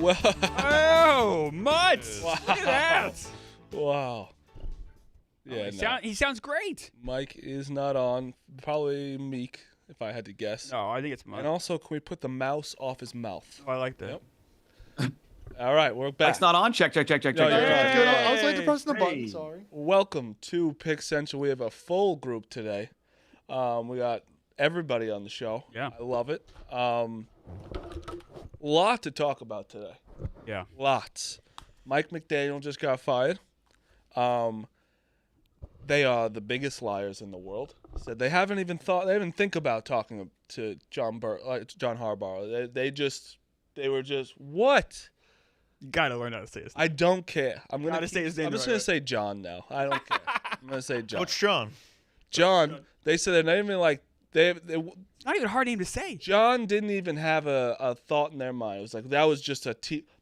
Well, Oh, Mutts! Wow. Look at that. wow. Yeah, He sounds great. Mike is not on. Probably Meek, if I had to guess. No, I think it's Mutts. And also, can we put the mouse off his mouth? Oh, I like that. Yep. All right, we're back. Mike's not on. Check. No, you're check. right. Good. I was late to press the Hey. button. Sorry. Welcome to Pick Central. We have a full group today. We got everybody on the show. Yeah. I love it. Lot to talk about today. Yeah. Lots. Mike McDaniel just got fired. They are the biggest liars in the world. Said they haven't even think about talking to John Harbaugh. They were just what? You gotta learn how to say his name. I don't care. I'm Gotta say his name I'm just right, gonna right. say John now. I don't care. I'm gonna say John. Coach John. John. They said they're not even like they. Not even a hard name to say. John didn't even have a thought in their mind. It was like that was just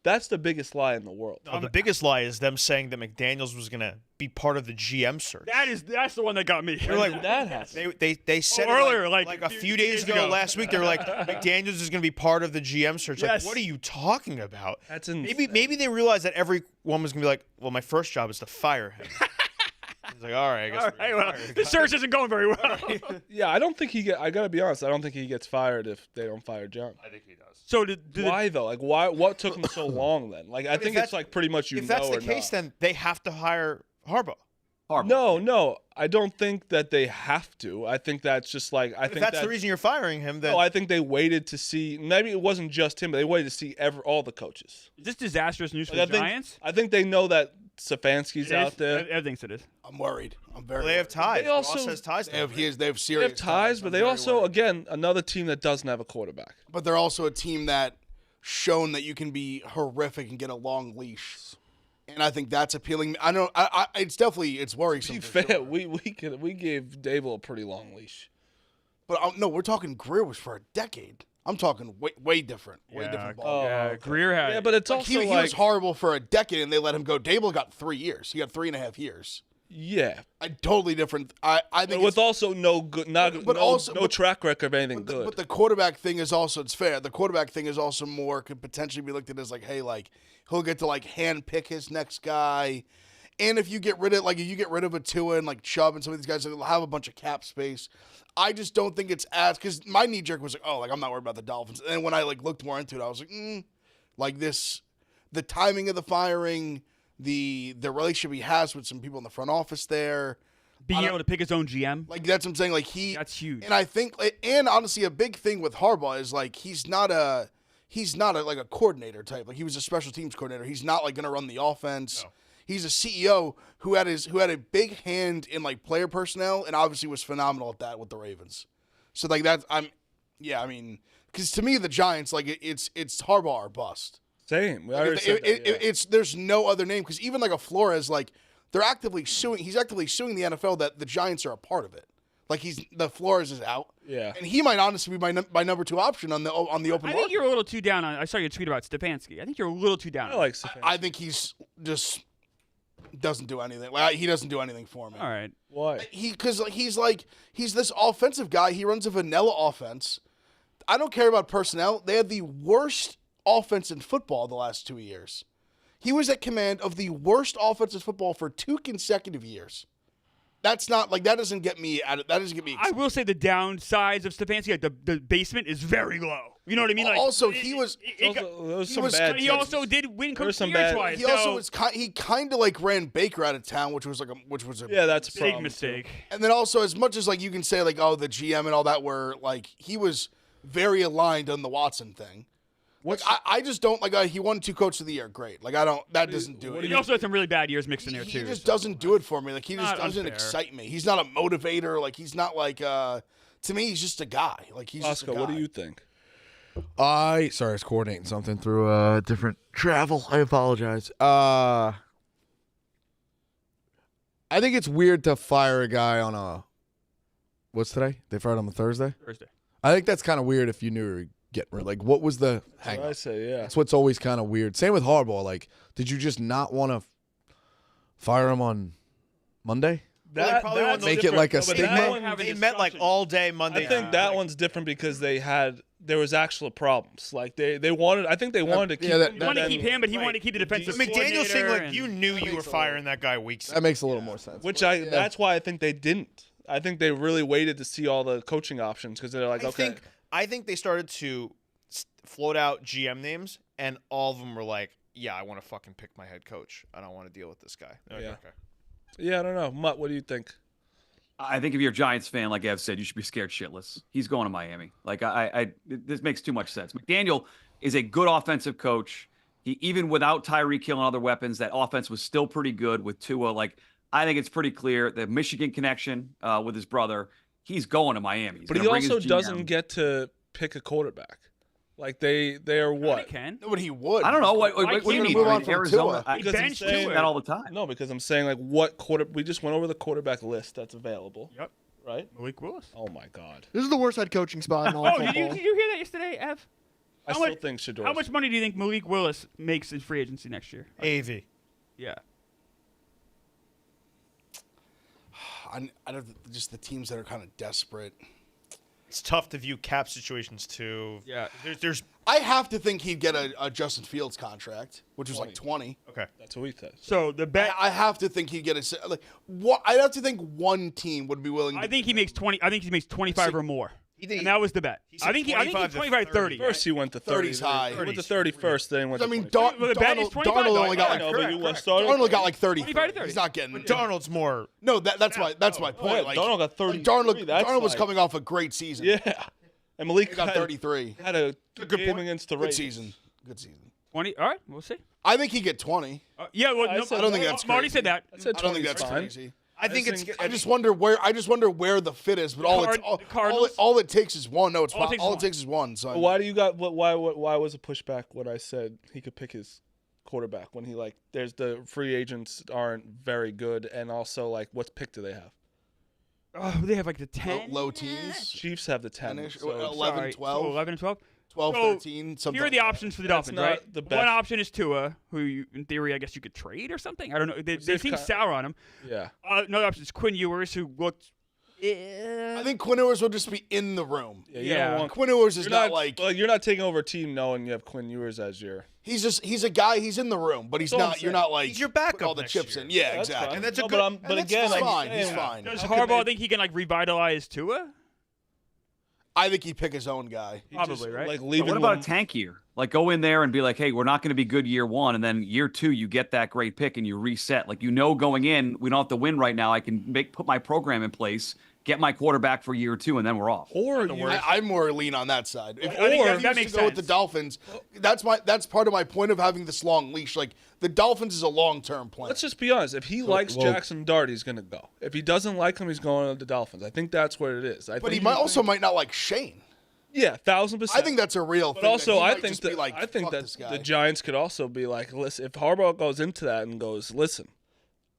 that's the biggest lie in the world. No, the biggest lie is them saying that McDaniels was going to be part of the GM search. That's the one that got me. They're like that happen? They said it earlier, like a few days ago, last week. They were like, McDaniels is going to be part of the GM search. Yes. Like, what are you talking about? That's insane. Maybe they realized that everyone was going to be like, well, my first job is to fire him. He's like, all right, I guess. All right, well, the search isn't going very well. Yeah, I don't think I gotta be honest. I don't think he gets fired if they don't fire John. I think he does. So Why though? Like why? What took him so long then? Like I think it's like pretty much If that's the or case, not. then they have to hire Harbaugh. No, I don't think that they have to. I think that's just like I If think that's the reason you're firing him, then No, I think they waited to see. Maybe it wasn't just him, but they waited to see all the coaches. Is this disastrous news for Like, the Giants? I think they know that Stefanski's It out is. there. Everyone thinks it is. I'm worried. I'm very. they have worried. ties. They also- Ross has ties. They have, they have They serious have ties, but I'm they very also, worried. again, another team that doesn't have a quarterback. But they're also a team that shown that you can be horrific and get a long leash, and I think that's appealing. I don't. It's worrisome. To be for fair, sure. we gave Dable a pretty long leash. But no, we're talking Greer was for a decade. I'm talking way different. Way different ball. Yeah, okay. Greer had. Yeah, but it's Like, also he like was horrible for a decade, and they let him go. Dable got 3 years. He got 3.5 years. yeah, A totally different. I but think. with also no good, no track record of anything good. But the quarterback thing is also, it's fair. The quarterback thing is also could potentially be looked at as like, hey, like he'll get to like hand pick his next guy. And if you get rid of a Tua and like Chubb and some of these guys, they'll have a bunch of cap space. I just don't think it's because my knee jerk was like, oh, like I'm not worried about the Dolphins. And when I like looked more into it, I was like, the timing of the firing, the relationship he has with some people in the front office there. being able to pick his own GM. Like that's what I'm saying. Like That's huge. And I think, and honestly, a big thing with Harbaugh is like he's not a like a coordinator type. Like he was a special teams coordinator. He's not like going to run the offense. No. He's a CEO who had a big hand in like player personnel, and obviously was phenomenal at that with the Ravens. So like that's because to me the Giants like it's Harbaugh or bust. Same. We already said that, yeah. There's no other name because even like a Flores, like he's actively suing the NFL that the Giants are a part of it. Like the Flores is out. Yeah. And he might honestly be my number 2 option on the open market. I think you're a little too down on. I saw your tweet about Stefanski. I think you're a little too down. I like Stefanski. I think he's just doesn't do anything. Like he doesn't do anything for me. All right. Why? Because he's this offensive guy. He runs a vanilla offense. I don't care about personnel. They had the worst offense in football the last 2 years. He was at command of the worst offense in football for 2 consecutive years. That's not like that doesn't get me out of that doesn't get me excited. I will say the downsides of Stefanski, like the basement is very low. You know what I mean? Like Also, he also did win Coach of the Year twice. He also was he kind of like ran Baker out of town, which was a yeah, that's a big problem, mistake. too. And then also, as much as like you can say like, oh, the GM and all that were like he was very aligned on the Watson thing. Like, I just don't like he won 2 Coach of the Year. Great. Like I don't. That doesn't do it. He also had some really bad years mixed in there too. He just doesn't do it for me. Like he just Not doesn't unfair. excite me. He's not a motivator. Like he's not like to me he's just a guy. Like he's just a Oscar, guy. what do you think? Sorry, I was coordinating something through different travel. I apologize. I think it's weird to fire a guy on a what's today? They fired him on Thursday. I think that's kind of weird if you knew we were getting rid. Like, what was the hang? I say, yeah. That's what's always kind of weird. Same with Harbaugh. Like, did you just not want to fire him on Monday? That probably that's make it different. like a No, but statement. that one- They met like all day Monday. I think that one's different because they had there was actual problems. Like they wanted. I think they wanted to keep. yeah, He wanted to keep him, but he wanted to keep the defensive. McDaniel saying coordinator like and- you knew you were firing that guy weeks. That makes a little more sense. Which that's why I think they didn't. I think they really waited to see all the coaching options because they're like, okay. I think they started to float out GM names, and all of them were like, "Yeah, I want to fucking pick my head coach. I don't want to deal with this guy." Like, Yeah. Okay. Yeah, I don't know. Mutt, what do you think? I think if you're a Giants fan, like Ev said, you should be scared shitless. He's going to Miami. Like this makes too much sense. McDaniel is a good offensive coach. He even without Tyreek Hill and other weapons, that offense was still pretty good with Tua. Like I think it's pretty clear the Michigan connection with his brother. He's going to Miami. He's But he gonna bring his also GM. doesn't get to pick a quarterback. Like they are He what? can. No, but he would. I don't know. What do Why you can't mean? he move I on mean, from Arizona. Tua? I Because benched I'm saying Tua. that all the time. No, because I'm saying like what quarter. We just went over the quarterback list that's available. Yep. Right. Malik Willis. Oh my God. This is the worst head coaching spot in all Oh, football. did you hear that yesterday, Ev? I How still much- think Shador. How much money do you think Malik Willis makes in free agency next year? AV. Yeah. I don't. Just the teams that are kind of desperate. It's tough to view cap situations too. Yeah. There's I have to think he'd get a Justin Fields contract, which was like 20. okay. That's what he says. So the bet. I have to think he'd get a like. What I'd have to think one team would be willing. I think he makes 20. I think he makes 25 or more. think- And that was the bet. he said I think he's 25 to 30. First he went to 30. 30's high. He went to 30 first, then he went I to mean, 25. Well, the bet is 25, Darnold though. only got I like know, but you want started. Darnold got like 30. 25 to 30. He's not getting. But Darnold's more. No, that's my point. Yeah, Like, Darnold got 30. Darnold was coming off a great season. Yeah. And Malik He got 33. had a good game point. against the Good Ravens. season. Good season. 20. All right, we'll see. I think he'd get 20. Yeah, well, no, said- I don't think that's Marty crazy. said that. I said I don't 20 think is that's fine. crazy. I think it's. I just wonder where the fit is. But The Cardinals? all it takes is one. No, it's All it all takes it is takes is one. So But why do you got why was a pushback when I said he could pick his quarterback when he like there's the free agents aren't very good and also like what pick do they have? Oh, they have like the 10. low teens, Chiefs have the 10. 10-ish, So 11, Sorry, 12. So 11 and 12. 12, So, 13, something Here are the like that. options for the That's Dolphins, not right? the best. One option is Tua, who you, in theory, I guess you could trade or something. I don't know. They seem sour on him. yeah. Another option is Quinn Ewers, who looked. I think Quinn Ewers will just be in the room. Yeah, you Yeah. don't want Quinn Ewers is you're not like you're not taking over a team knowing you have Quinn Ewers as your he's a guy. He's in the room, but he's That's all I'm not. You're saying. not like He's your backup put all the next chips year. in. Yeah, that's exactly. fine. And that's a No, good- but, and but that's again, fine. I'm He's saying, fine. Does how could Harbaugh they- think he can like revitalize Tua? I think he'd pick his own guy. he just, Probably, right? Like But leaving what about one- a tank year? Like go in there and be like, hey, we're not going to be good year one, and then year two you get that great pick and you reset. Like going in, we don't have to win right now. I can put my program in place, get my quarterback for year two, and then we're off. or you I'm more lean on that side. If, I think or that if he was makes to go with the sense. Dolphins, that's part of my point of having this long leash. Like the Dolphins is a long-term plan. Let's just be honest. If he likes well- Jackson Dart, he's gonna go. If he doesn't like him, he's going to the Dolphins. I think that's what it is. but he might not like Shane. Yeah, 1,000%. I think that's a real But thing. also, that he I might think just be that like, I think "Fuck that this guy." the Giants could also be like, listen, if Harbaugh goes into that and goes, listen,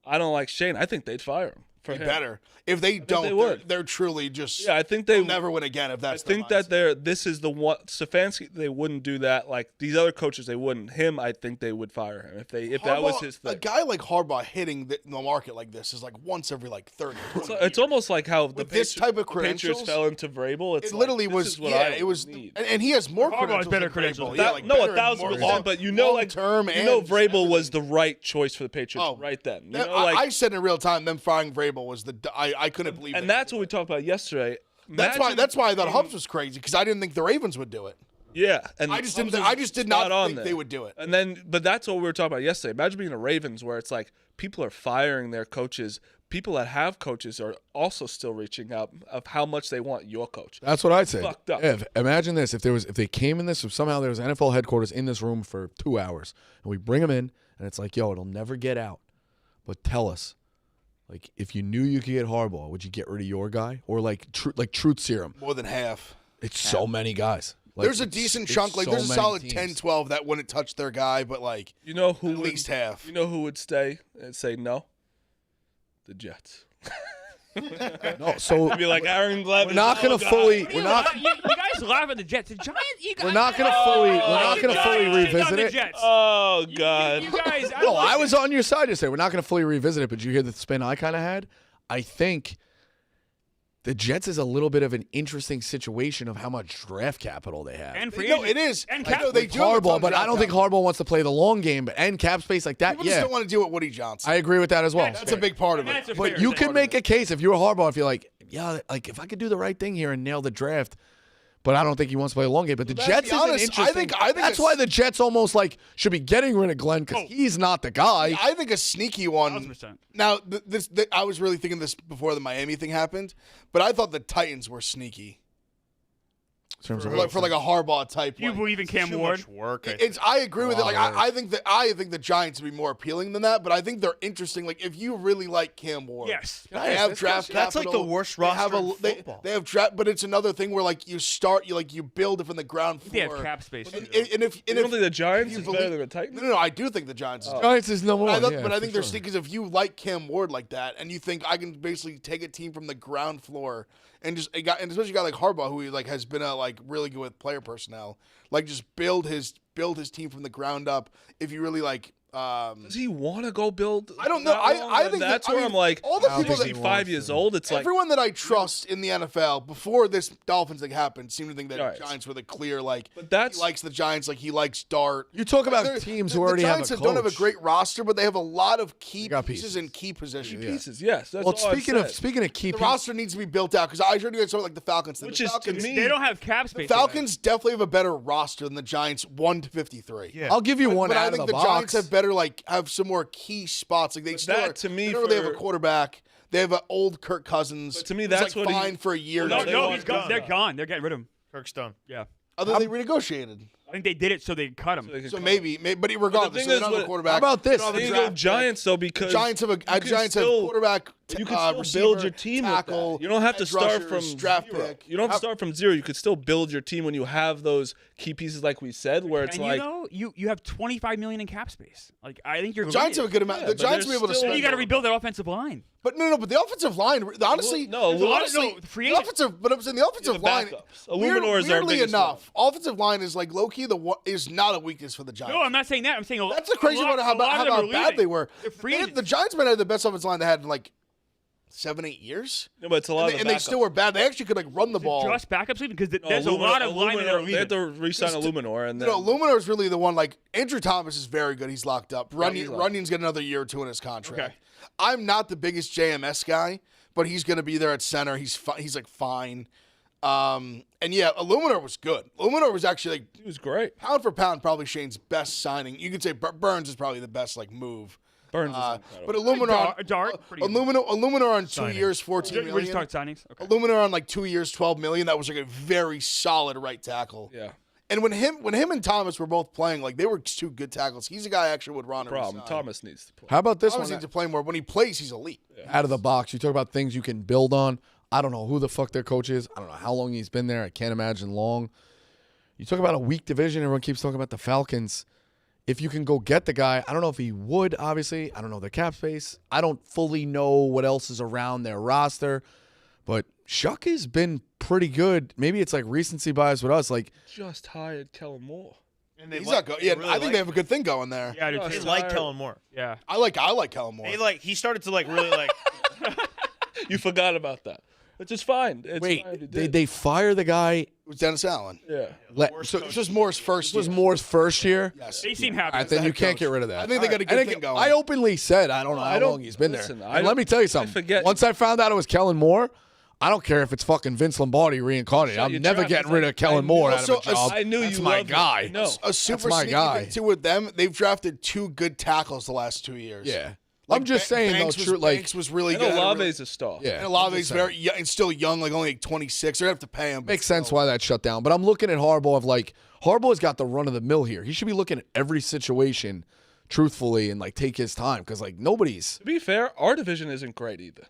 I don't like Shane, I think they'd fire him for They him. better. If they don't, they would. they're truly just. Yeah, I think they'll they never win again. If I that's their think that mindset. this is the one Stefanski. They wouldn't do that. Like these other coaches, they wouldn't. Him, I think they would fire him if that was Harbaugh- his A thing. guy like Harbaugh hitting the market like this is like once every like 30. 20 It's almost like how the With this type of Patriots credentials, fell into Vrabel. It's It literally like, this was is what yeah. I It was need. and he has more Harbaugh's credentials. better than credentials. Vrabel. That- Yeah, like No, better and 1,000%. more But you know, like long-term you know, and Vrabel was everything. the right choice for the Patriots Oh. right then. You Yeah, know, like, I said in real time, them firing Vrabel was I couldn't believe it. and that's what we talked about yesterday. That's why I thought Hubs was crazy because I didn't think the Ravens would do it. Yeah, and I just Hubs didn't. was I just did spot not on think there. they would do it. And then, but that's what we were talking about yesterday. Imagine being a Ravens where it's like people are firing their coaches. People that have coaches are also still reaching out of how much they want your coach. That's what I'd say. Fucked up. Imagine this: if they came in this, if somehow there was NFL headquarters in this room for 2 hours, and we bring them in, and it's like, yo, it'll never get out. But tell us, like, if you knew you could get Harbaugh, would you get rid of your guy, or like truth serum? More than half. It's so many guys. Like, There's a it's- decent it's chunk. Like so there's a many solid teams. 10, 12 that wouldn't touch their guy, but like You know who at would, least half. You know who would stay and say no? The Jets. No, so It'd be like Aaron Glenn. we're not gonna fully. We're not. You guys laugh at the Jets. The Giants. You guys, We're not gonna fully. We're not gonna fully Giants shit on revisit the it. Jets. Oh God. You guys. No, I was on your side yesterday. We're not going to fully revisit it, but you hear the spin I kind of had? I think the Jets is a little bit of an interesting situation of how much draft capital they have. And free No, agent. it is. And I cap know they space. do have a ton Harbaugh, of but I draft don't think capital. Harbaugh wants to play the long game. But and cap space like that, People just yeah, don't want to deal with Woody Johnson. I agree with that as well. That's a big part of And it. that's a But fair you thing. can make a case if you're Harbaugh if you're like, yeah, like if I could do the right thing here and nail the draft. But I don't think he wants to play a long game. But the Well, Jets to be is an honest, interesting. I think that's it's- why the Jets almost like should be getting rid of Glenn because he's not the guy. I think a sneaky one. 1,000%. Now, I was really thinking this before the Miami thing happened, but I thought the Titans were sneaky In terms of for like a Harbaugh type. Do you like, believe in Cam Too Ward? much work. I think. It's. I agree with it. Like Wow, I think the Giants would be more appealing than that, but I think they're interesting. Like if you really like Cam Ward, Yes. they have draft That's like capital. the worst They have roster in they, football. they have draft, but it's another thing where like you build it from the ground floor. They have cap space. And, too. and if You don't think the Giants you is believe- better than the Titans? no, I do think the Giants is. Giants is number one. But yeah, I for think they're sure. sneaky because if you like Cam Ward like that, and you think I can basically take a team from the ground floor and just and especially a guy like Harbaugh who like has been really good with player personnel, like just build his team from the ground up. If you really like. Does he want to go build? I don't know. that long? I think that's that- I where mean, I'm like, all the all people that- 65 years old. It's like Everyone that I trust in the NFL before this Dolphins thing happened seemed to think that Giants. Giants were the clear like. But that's- he likes the Giants like he likes Dart. You talk about They're- teams the who already Giants have a don't have a coach. great roster, but they have a lot of key got pieces pieces. in key positions. pieces. Yes. That's Well, all I've speaking of said. key The pieces, roster needs to be built out because I heard you guys talking like the Falcons. thing. Which The is, to Falcons, me- They don't have cap space. Falcons definitely have a better roster than the Giants 1-53. Yeah. I'll give you one But out I think of the the Giants box. have better have some more key spots. Like they still that, are, to me, they don't really have a for- quarterback. They have an old Kirk Cousins. But to me, who's, that's like what he- fine for a year. Well, No, they no, want he's gone. Gunn. They're gone. They're getting rid of him. Kirk's done. Yeah. Other than they renegotiated. I think they did it so they cut him. So they could So call- maybe, but regardless, thing so they is don't have a what- quarterback. How about this? They don't have a They draft go pick. Giants though because The Giants have you can Giants have still- quarterback. You can still receiver, build your team tackle. with that. You don't have to edge start rushers, from draft zero. pick. You don't have to start from zero. You could still build your team when you have those key pieces, like we said, where it's And like you have $25 million in cap space. Like I think you're The Giants have a good amount. Yeah, the but Giants will they're be able to still- spend. And you got to rebuild that offensive line. But no, but the offensive line, honestly, No, There's a lot of- honestly, no, free the agent- offensive, but I'm saying the offensive line. backups. Illuminor is our weirdly biggest enough, offensive line is like low key is not a weakness for the Giants. No, I'm not saying that. I'm saying That's the crazy part of how bad they were. They're free The agents. Giants might have the best offensive line they had in like 7-8 years, no, but it's a lot and of they still were bad. They actually could like run the ball. Just backups leaving because No, there's a lot of linemen that are They had leaving. to re-sign Illuminor, and then Luminor is really the one. Like Andrew Thomas is very good. He's locked up. he's locked. Runyon's got another year or two in his contract. Okay. I'm not the biggest JMS guy, but he's going to be there at center. He's like fine. And yeah, Illuminor was good. Illuminor was actually like he was great. pound for pound probably Shane's best signing. You could say Burns is probably the best like move. Burns is But incredible. Illuminor, pretty good. Illuminor on 2 Signing. years, 14 We just million. talked signings. Okay. Illuminor on like 2 years, 12 million. That was like a very solid right tackle. Yeah, And when him and Thomas were both playing, like they were two good tackles. He's a guy I actually would run. or problem. resign. Thomas needs to play. how about this Thomas one? needs to play more. When he plays, he's elite. Out of the box, you talk about things you can build on. I don't know who the fuck their coach is. I don't know how long he's been there. I can't imagine long. You talk about a weak division. Everyone keeps talking about the Falcons. If you can go get the guy, I don't know if he would, obviously. I don't know their cap space. I don't fully know what else is around their roster. But Shuck has been pretty good. Maybe it's like recency bias with us. Like, Just hired Kellen Moore. And He's not good. Yeah, I think they have a good thing going there. Yeah, dude, Oh, They he's like hired. Kellen Moore. yeah. I like Kellen Moore. He started to like really like. You forgot about that, which is fine. It's wait, Oh, fine if you they did. fire the guy. It was Dennis Allen. Yeah. So this was Moore's first. This was year. Moore's first year. Yes. They seem happy. I think head you can't coach. get rid of that. I think they got a good And thing going. I openly said I don't know I how don't- long he's been listen, there. I And let don't- me tell you I something. forget- Once I found out it was Kellen Moore, I don't care if it's fucking Vince Lombardi reincarnated. Shut I'm your never trap. getting It's rid like, of Kellen I Moore knew- out of a Also, job. I knew That's you my loved it. guy. No. A super my sneaky guy. thing too with them. They've drafted 2 good tackles the last 2 years. Yeah. Like, I'm just saying Banks though, was, true, like Banks was really And good. Olave's a star. yeah. And I'm Olave's just saying. very young and still young, like only like 26. They're gonna have to pay him. but Makes sense still. why that shut down. But I'm looking at Harbaugh of like Harbaugh's got the run of the mill here. He should be looking at every situation truthfully and like take his time because like nobody's. To be fair, our division isn't great either.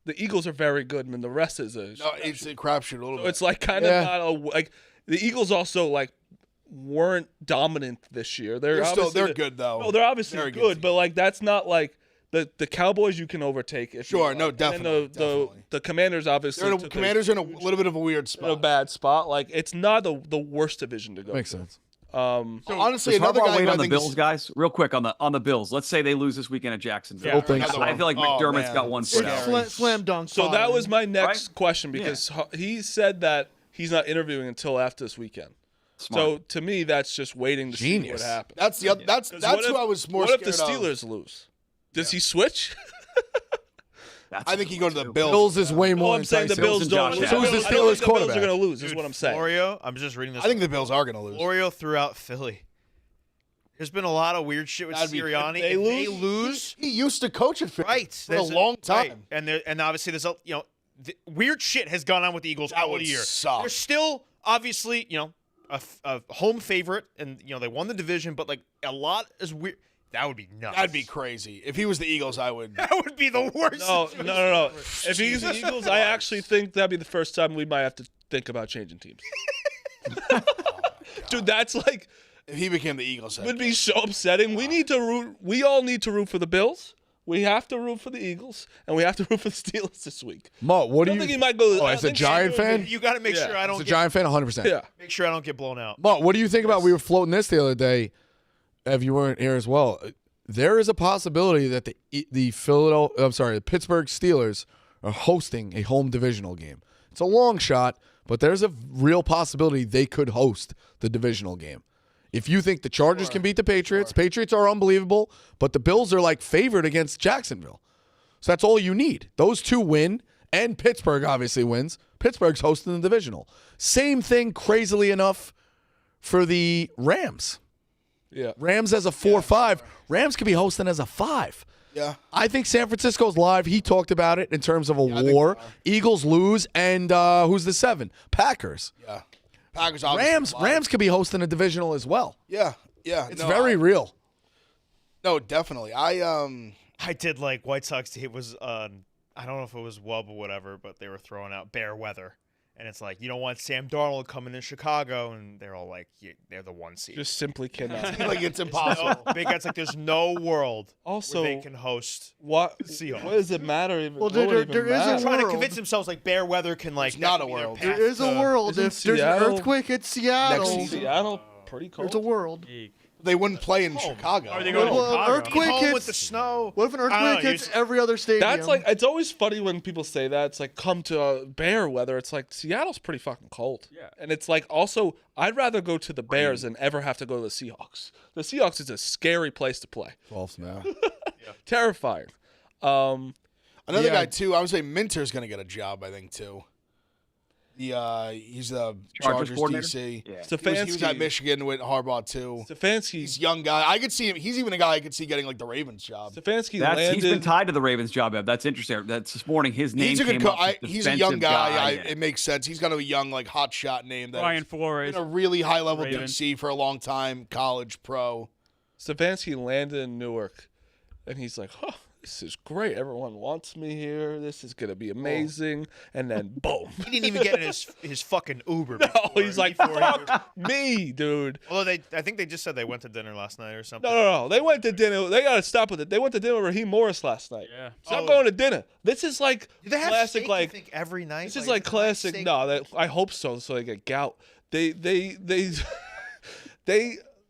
The Eagles are very good, and the rest is a. No, it's a crapshoot a little So bit. it's like kind Yeah. of not a like the Eagles also like weren't dominant this year. They're obviously good though. No, they're obviously Very good, team. but like that's not like the Cowboys you can overtake. If Sure, you no, like. And then definitely, definitely. the Commanders obviously. They're in a, took Commanders are in a little bit of a weird in a spot. bad spot. Like it's not the worst division to go. Makes to. sense. Honestly, Does another Harbaugh guy wait who I on the think Bills, is, guys? Real quick on the Bills. Let's say they lose this weekend at Jacksonville. Yeah. think I feel like Oh, McDermott's man. got one It's foot scary. out. Slam dunk. So that was my next Right? question because he said that he's not interviewing until after this weekend. Smart. So to me, that's just waiting to see Genius. what happens. that's the that's 'Cause that's what who if- I was more What if scared the of. Steelers lose? Does he switch? That's I think he go to the Bills. Bills is way more I'm saying the enticing. Bills and don't. Josh lose. Allen. Who's the I don't Steelers think the Bills quarterback? are going to lose. Is what I'm saying. Florio, I'm just reading this. I think the Bills are going to lose. Florio threw out Philly. There's been a lot of weird shit with That'd be- Sirianni. if If they they lose, He used to coach at Philly right, for a there's long time. right. And obviously there's weird shit has gone on with the Eagles That all would year. suck. They're still obviously a home favorite, and they won the division, but like a lot is weird. That would be nuts. That'd be crazy. If he was the Eagles, I would. That would be the worst. No. If he's the Eagles, I actually think that'd be the first time we might have to think about changing teams. Dude, that's like If he became the Eagles, would be so upsetting. We all need to root for the Bills. We have to root for the Eagles, and we have to root for the Steelers this week. Mo, what I do think he you? might go. Oh, I as a think Giant fan, You got to make Yeah. sure I as don't a get Giant fan, 100%. Yeah. make sure I don't get blown out. Mo, what do you think about? We were floating this the other day. If you weren't here as well, there is a possibility that the Pittsburgh Steelers are hosting a home divisional game. It's a long shot, but there's a real possibility they could host the divisional game. If you think the Chargers can beat the Patriots, Patriots are unbelievable, but the Bills are like favored against Jacksonville. So that's all you need. Those two win, and Pittsburgh obviously wins. Pittsburgh's hosting the divisional. Same thing, crazily enough, for the Rams. Yeah. Rams as a 4-5. Rams could be hosting as a 5. Yeah. I think San Francisco's live. He talked about it in terms of a I think war. they are. Eagles lose, and who's the 7? Packers. Yeah. Packers. obviously Rams could be hosting a divisional as well. Yeah. Yeah. It's very real. No, definitely. I did like White Sox. It was I don't know if it was Wub or whatever, but they were throwing out bear weather, and it's like you don't want Sam Darnold coming in Chicago, and they're all like they're the 1 seed. Just simply cannot. like it's impossible. No, Big Cat's like there's no world Also, where they can host. what Seahawks. does it matter? Even Well, what would there even is a matter? Trying to world. convince themselves like bear weather can like It's not that a can be their world. path There is a to- world. Isn't If there's an Seattle earthquake at Seattle, season? Seattle pretty cold. there's a world. They wouldn't play in Chicago. Are they going to Well, Chicago? earthquake home hits- with the snow. What if an I don't know, earthquake you hits just- every other stadium? That's like it's always funny when people say that. It's like come to bear weather. It's like Seattle's pretty fucking cold. Yeah. And it's like also I'd rather go to the Bears than ever have to go to the Seahawks. The Seahawks is a scary place to play. False now. Terrifying. Another Yeah. guy too. I would say Minter's going to get a job. I think too. He's the Chargers coordinator? DC. Yeah. He was at Michigan with Harbaugh too. He's Stefanski. a young guy. I could see him. He's even a guy I could see getting like the Ravens job. Stefanski He's landed. been tied to the Ravens job, Ev. That's interesting. That's this morning. His name He's a good came coach. up as He's a young defensive guy. yeah. It makes sense. He's kind of a young, like hot shot name that Brian has Flores. been a really high level Ravens. DC for a long time, college pro. Stefanski landed in Newark, and he's like, "Huh, this is great. Everyone wants me here. This is gonna be amazing." And then boom. He didn't even get in his fucking Uber. No, before- he's like, before he- "Fuck me, dude." Although I think they just said they went to dinner last night or something. No. They went to dinner. They gotta stop with it. They went to dinner with Raheem Morris last night. Yeah. Stop Oh. going to dinner. This is like Do they have classic, steak, you like think, every night? this is like it's classic. steak? No, I hope so. So they get gout. They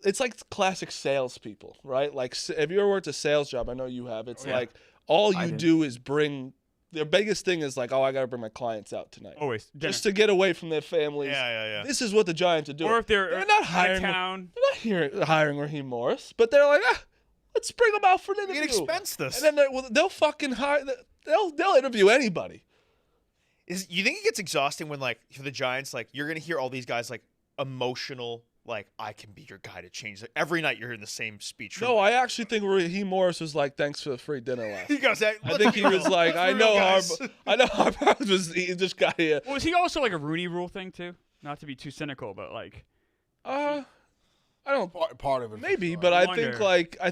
It's like classic salespeople, right? Like if you ever worked a sales job, I know you have. It's like all you did. do is bring. Their biggest thing is like, oh, I gotta bring my clients out tonight, Always. Dinner. just to get away from their families. Yeah. This is what the Giants are doing. Or if they're not out hiring. of town. They're not hiring Raheem Morris, but they're like, let's bring him out for an We interview. can expense this. And then they'll fucking hire. They'll interview anybody. You think it gets exhausting when like for the Giants, like you're gonna hear all these guys like emotional, like I can be your guy to change. Like, every night you're hearing the same speech. No, I actually think Raheem Morris was like, "Thanks for the free dinner last." he goes. I think he was like, "I know Harbaugh. I know Harbaugh he just got here." Was he also like a Rooney Rule thing too? Not to be too cynical, but like I don't. Part of it. Maybe, for but I I wonder.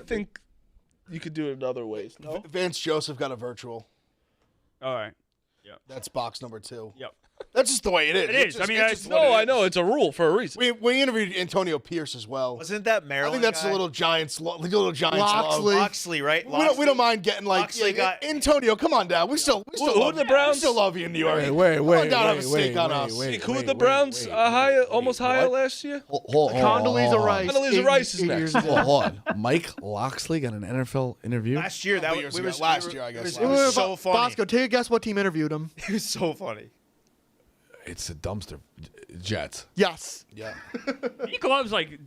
think you could do it in other ways. No. Vance Joseph got a virtual. all right. That's box number 2. Yep. That's just the way it is. It It's is. just- I mean, it's I- just what No, it I is. know it's a rule for a reason. We interviewed Antonio Pierce as well. Wasn't that I Maryland? think that's guy? a little Giants love. Loxley. Loxley, right? We don't mind getting like Loxley got- Antonio. Come on down. We still who love the you. Browns? We still love you in New York. Wait, Come on down, have a steak on us. Who were the Browns almost higher last year? Condoleezza Rice. Condoleezza Rice is 8 next. years ago. Hold on. Mike Loxley got an NFL interview. Last year, that Couple was, years we ago. was Last year, I guess. It was so funny. Bosco, take a guess what team interviewed him. It was so funny. It's a dumpster. Jets. Yes. Yeah. Nick loves like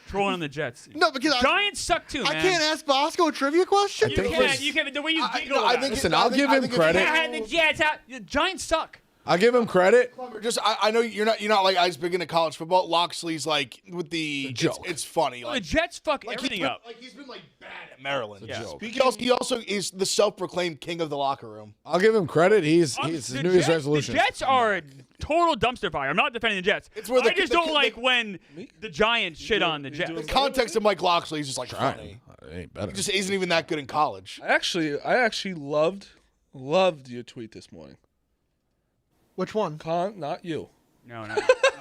trolling on the Jets. No, because Giants suck too, man. I can't ask Bosco a trivia question. I You think can't. this- You can't. The way you I- giggle. no, I about think it. Listen, I I'll think- give I him think if credit. you- Yeah, the Jets. The Giants suck. I'll give him credit. Just I know you're not like as big into college football. Loxley's like with the joke. It's funny. The Like, Jets fuck like everything he's been, up. Like he's been like bad at Maryland. It's a joke. He also is the self-proclaimed king of the locker room. I'll give him credit. He's The his New Year's Jets- resolution. The Jets are a total dumpster fire. I'm not defending the Jets. It's where I just don't like the- when the Giants shit on the Jets. The context of Mike Loxley is just like funny. It ain't better. He just isn't even that good in college. I actually loved your tweet this morning. Which one? Not you. No, no.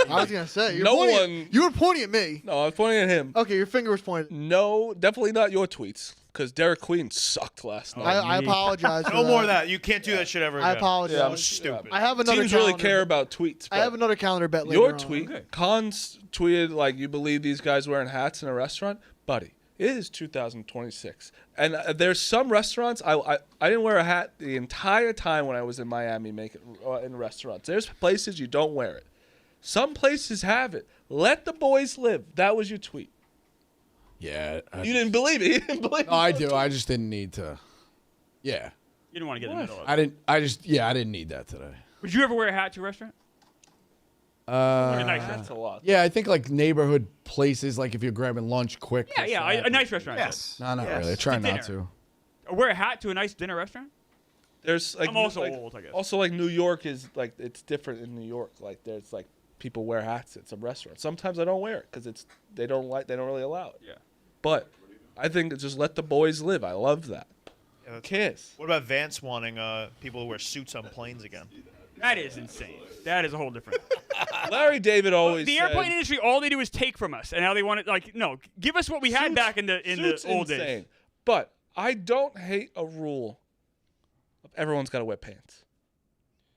I was gonna say. No one- You were pointing at me. No, I was pointing at him. Okay, your finger was pointed. No, definitely not your tweets. Because Derek Queen sucked last night. I apologize. For No more of that. You can't do that shit ever again. I apologize. That was stupid. I have another. Teams really calendar. care about tweets. I have but another calendar bet later your on. tweet, Cons tweeted like, you believe these guys wearing hats in a restaurant? Buddy, it is 2026. And there's some restaurants, I didn't wear a hat the entire time when I was in Miami in restaurants. There's places you don't wear it. Some places have it. Let the boys live. That was your tweet. Yeah. You didn't believe it. You didn't believe it. No, I do. I just didn't need to. Yeah. You didn't want to get in the middle of it. I didn't need that today. Would you ever wear a hat to a restaurant? Like a nice That's restaurant. a lot. Yeah, I think like neighborhood places, like if you're grabbing lunch quick. Yeah, yeah. A nice restaurant. Yes. No, not Yes. really. I try To not to. dinner. Or wear a hat to a nice dinner restaurant? There's like I'm also like- old, I guess. Also, like New York is like it's different in New York. Like there's like people wear hats at some restaurants. Sometimes I don't wear it because they don't really allow it. Yeah. But I think it's just let the boys live. I love that. Yeah, that's- Kiss. What about Vance wanting people to wear suits on planes again? That is insane. That is a whole different. Larry David always The said, airplane industry, all they do is take from us, and now they want it. Like, no, give us what we had Suits- back in the suits old days. insane. But I don't hate a rule of everyone's got to wear pants,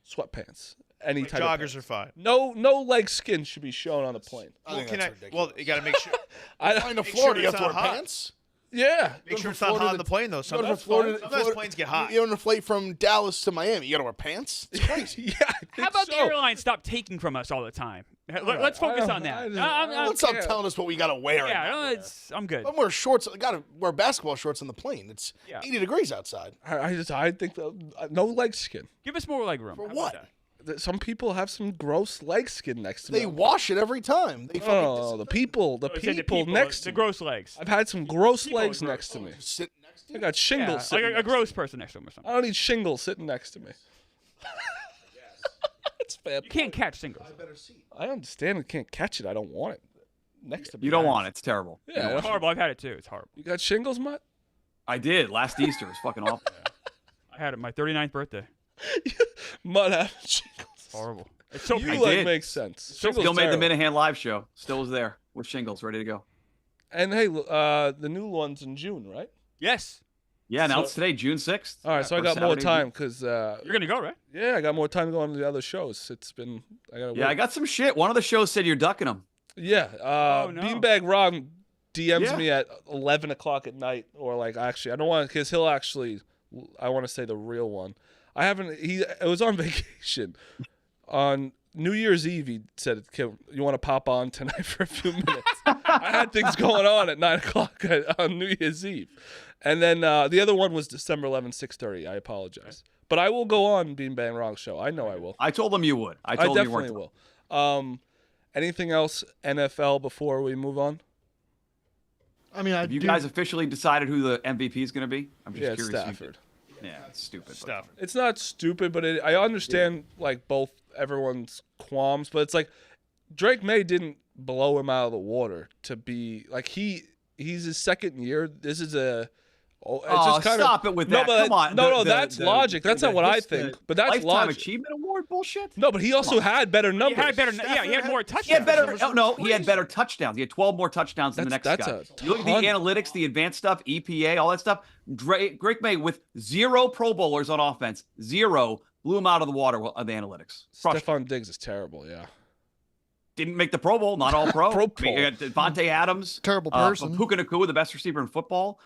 sweatpants, any Like type joggers of are fine. no leg skin should be shown on the plane. I think Can that's I- ridiculous. well, you got to make sure. Flying to make Florida, sure you have it's to wear not hot. pants. Yeah. Make Go sure to it's not Florida hot on to- the plane though. Go to Sometimes, Florida. sometimes planes get hot. You on a flight from Dallas to Miami, you got to wear pants. It's crazy. Yeah. I think How about so. the airlines stop taking from us all the time? Let's focus on that. Don't stop telling us what we got to wear. Yeah, and not no, wear. I'm good. I'm wearing shorts. I got to wear basketball shorts on the plane. It's Yeah. 80 degrees outside. I think no leg skin. Give us more leg room. For How about what? that? Some people have some gross leg skin next to They them. wash it every time. They fucking Oh, the people Oh, it's in the people next the to me. gross legs. I've had some gross People legs are gross. next to me. just sit next to I you. got Yeah, shingles like sitting a next gross person next to him or I something. don't need shingles sitting next to me. It's bad. You can't catch singles. I understand I can't catch it. I don't want it next to me. You don't want it. It's terrible. Yeah, It's horrible. I've had it too. It's horrible. You got shingles, Mutt? I did last Easter. It was fucking awful. I had it my 39th birthday. Mutt having shingles. Horrible. It's so You painful. like did. makes sense. So Shingles Still made the terrible. Minahan live show. Still was there with shingles ready to go. And hey, the new one's in June, right? Yes. Yeah, announced today, June 6th. All right, so I First got more Saturday. time because You're gonna go, right? yeah, I got more time to go on to the other shows. It's been Yeah, I got some shit. One of the shows said you're ducking them. Yeah, Oh, no. Beanbag Rob DMs Yeah. me at 11 o'clock at night, or like actually, I don't want because he'll actually, I want to say the real one. I haven't. It was on vacation on New Year's Eve. He said, "Kim, you want to pop on tonight for a few minutes?" I had things going on at 9 o'clock on New Year's Eve, and then the other one was December 11th, 6:30. I apologize, but I will go on Beanbag Rob show. I know I will. I told them you would. I I told them you definitely weren't. will. Anything else NFL before we move on? I mean, I Have you do. guys officially decided who the MVP is going to be? I'm just Yeah, it's curious. if you- Stafford. Yeah, it's stupid. but- Stafford. It's not stupid, but I understand like both everyone's qualms. But it's like Drake May didn't blow him out of the water to be like he's his second year. This is a Oh, it's Oh, just kind stop of, it with no, that. but Come on. No, that's logic. That's not what I think. But that's Lifetime logic. Achievement Award bullshit. No, but he also had better He numbers. had better. Yeah, he had more touchdowns. He had better. Oh, no, he had better touchdowns. He had 12 more touchdowns than the next That's guy. a You look at the ton. analytics, the advanced stuff, EPA, all that stuff. Drake May with 0 Pro Bowlers on offense, 0 blew him out of the water of the analytics. Crushed. Stephon Diggs is terrible. Yeah. Didn't make the Pro Bowl, not all pro. Pro I mean, Bowl. you got Devontae Adams, Terrible person. Puka Nacua, the best receiver in football.